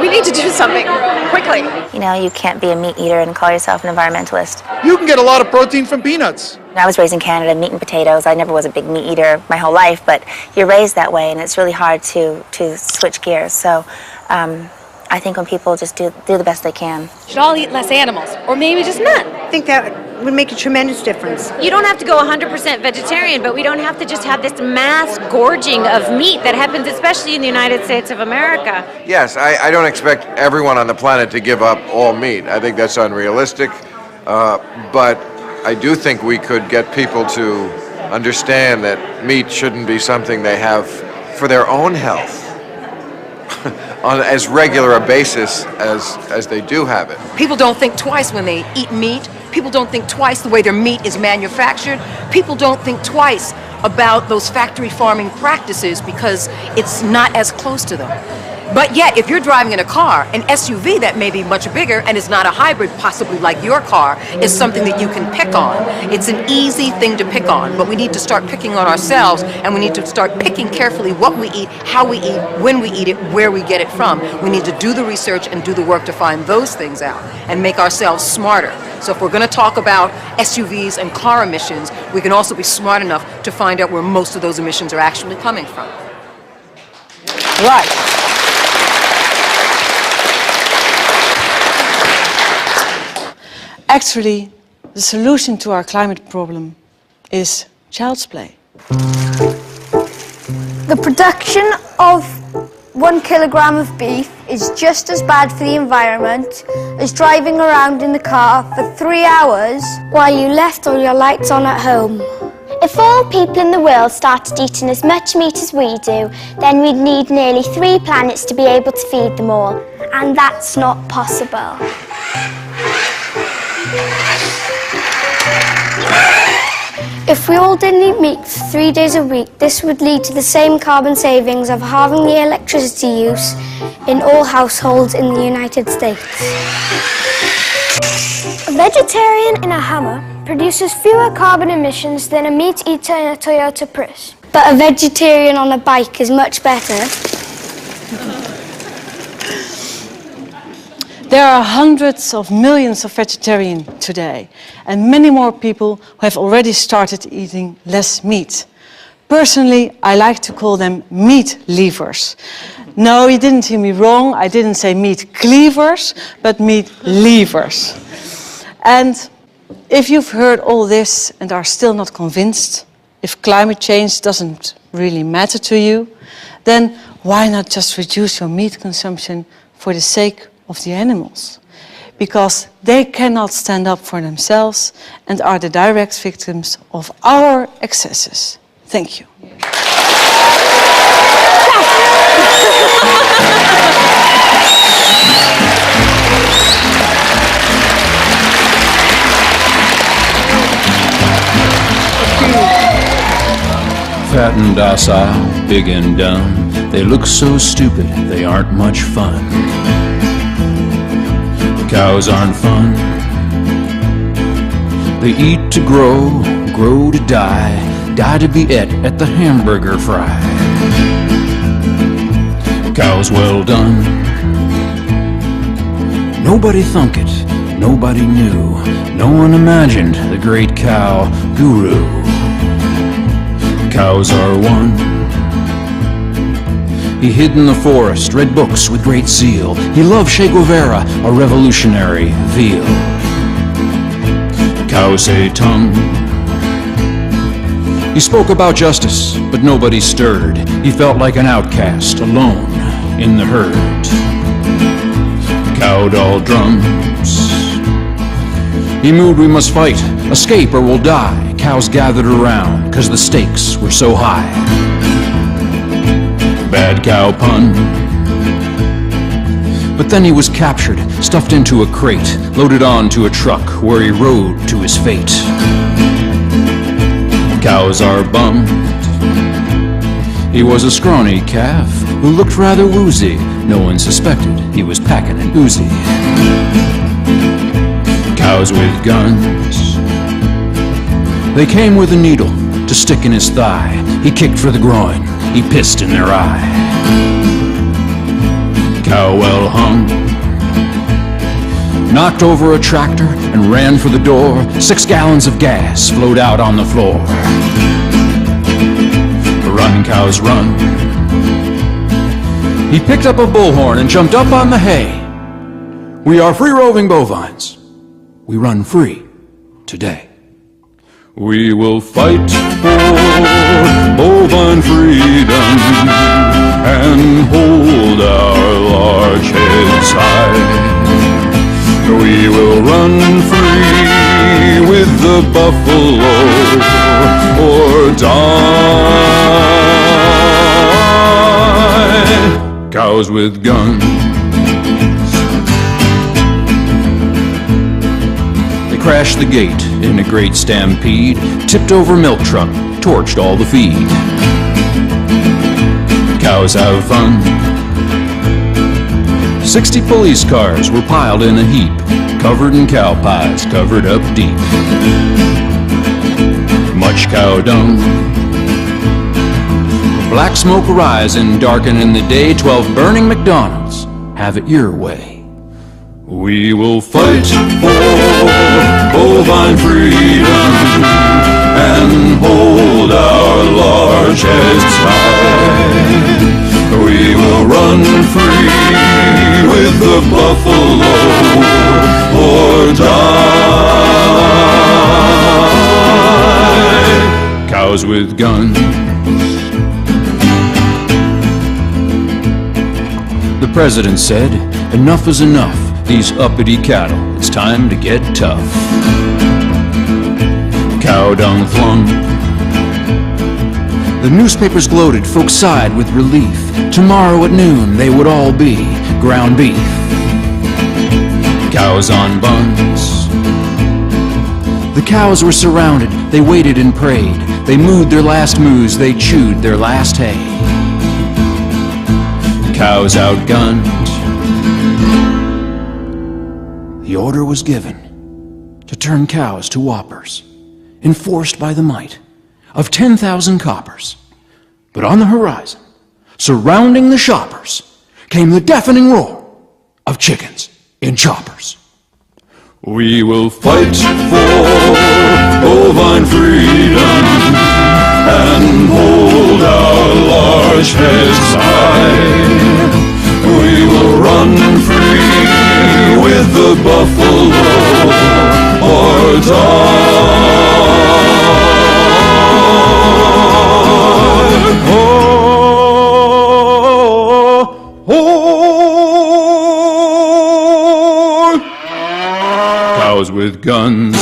we need to do something quickly. You know, you can't be a meat eater and call yourself an environmentalist. You can get a lot of protein from peanuts. I was raised in Canada, meat and potatoes. I never was a big meat eater my whole life, but you're raised that way, and it's really hard to switch gears. So I think when people just do the best they can. Should all eat less animals, or maybe just none. I think that would make a tremendous difference. You don't have to go 100% vegetarian, but we don't have to just have this mass gorging of meat that happens especially in the United States of America. Yes, I don't expect everyone on the planet to give up all meat. I think that's unrealistic, but I do think we could get people to understand that meat shouldn't be something they have for their own health on as regular a basis as they do have it. People don't think twice when they eat meat. People don't think twice the way their meat is manufactured. People don't think twice about those factory farming practices because it's not as close to them. But yet, if you're driving in a car, an SUV that may be much bigger and is not a hybrid, possibly like your car, is something that you can pick on. It's an easy thing to pick on, but we need to start picking on ourselves, and we need to start picking carefully what we eat, how we eat, when we eat it, where we get it from. We need to do the research and do the work to find those things out and make ourselves smarter. So if we're going to talk about SUVs and car emissions, we can also be smart enough to find out where most of those emissions are actually coming from. Right. Actually, the solution to our climate problem is child's play. The production of 1 kilogram of beef is just as bad for the environment as driving around in the car for 3 hours while you left all your lights on at home. If all people in the world started eating as much meat as we do, then we'd need nearly 3 planets to be able to feed them all. And that's not possible. If we all didn't eat meat for 3 days a week, this would lead to the same carbon savings of halving the electricity use in all households in the United States. A vegetarian in a Hummer produces fewer carbon emissions than a meat eater in a Toyota Prius. But a vegetarian on a bike is much better. There are hundreds of millions of vegetarians today, and many more people who have already started eating less meat. Personally, I like to call them meat leavers. No, you didn't hear me wrong. I didn't say meat cleavers, but meat leavers. And if you've heard all this and are still not convinced, if climate change doesn't really matter to you, then why not just reduce your meat consumption for the sake of the animals? Because they cannot stand up for themselves and are the direct victims of our excesses. Thank you. Fat and docile, big and dumb, they look so stupid, they aren't much fun. Cows aren't fun. They eat to grow, grow to die, die to be et at the hamburger fry. Cows well done. Nobody thunk it, nobody knew, no one imagined the great cow guru. Cows are one. He hid in the forest, read books with great zeal. He loved Che Guevara, a revolutionary veal. Cows say tongue. He spoke about justice, but nobody stirred. He felt like an outcast, alone in the herd. Cow doll drums. He moved, we must fight, escape or we'll die. Cows gathered around, 'cause the stakes were so high. Bad cow pun. But then he was captured, stuffed into a crate, loaded onto a truck where he rode to his fate. Cows are bummed. He was a scrawny calf who looked rather woozy. No one suspected he was packing an Uzi. Cows with guns. They came with a needle to stick in his thigh. He kicked for the groin, he pissed in their eye. Cow well hung. Knocked over a tractor and ran for the door. 6 gallons of gas flowed out on the floor. Run, cows, run. He picked up a bullhorn and jumped up on the hay. We are free-roving bovines. We run free today. We will fight for bovine freedom and hold our large heads high. We will run free with the buffalo or die. Cows with guns. Crashed the gate in a great stampede, tipped over milk truck, torched all the feed. Cows have fun. 60 police cars were piled in a heap, covered in cow pies, covered up deep. Much cow dung. Black smoke rising, darkening the day. 12 burning McDonald's. Have it your way. We will fight for bovine freedom and hold our large heads high. We will run free with the buffalo or die. Cows with guns. The president said, enough is enough. These uppity cattle, it's time to get tough. Cow dung flung. The newspapers gloated, folks sighed with relief. Tomorrow at noon they would all be ground beef. Cows on buns. The cows were surrounded, they waited and prayed. They mooed their last moos, they chewed their last hay. Cows outgunned. The order was given to turn cows to whoppers, enforced by the might of 10,000 coppers. But on the horizon, surrounding the shoppers, came the deafening roar of chickens in choppers. We will fight for bovine freedom and hold our large heads high. We will run free with the buffalo or die. Cows with guns.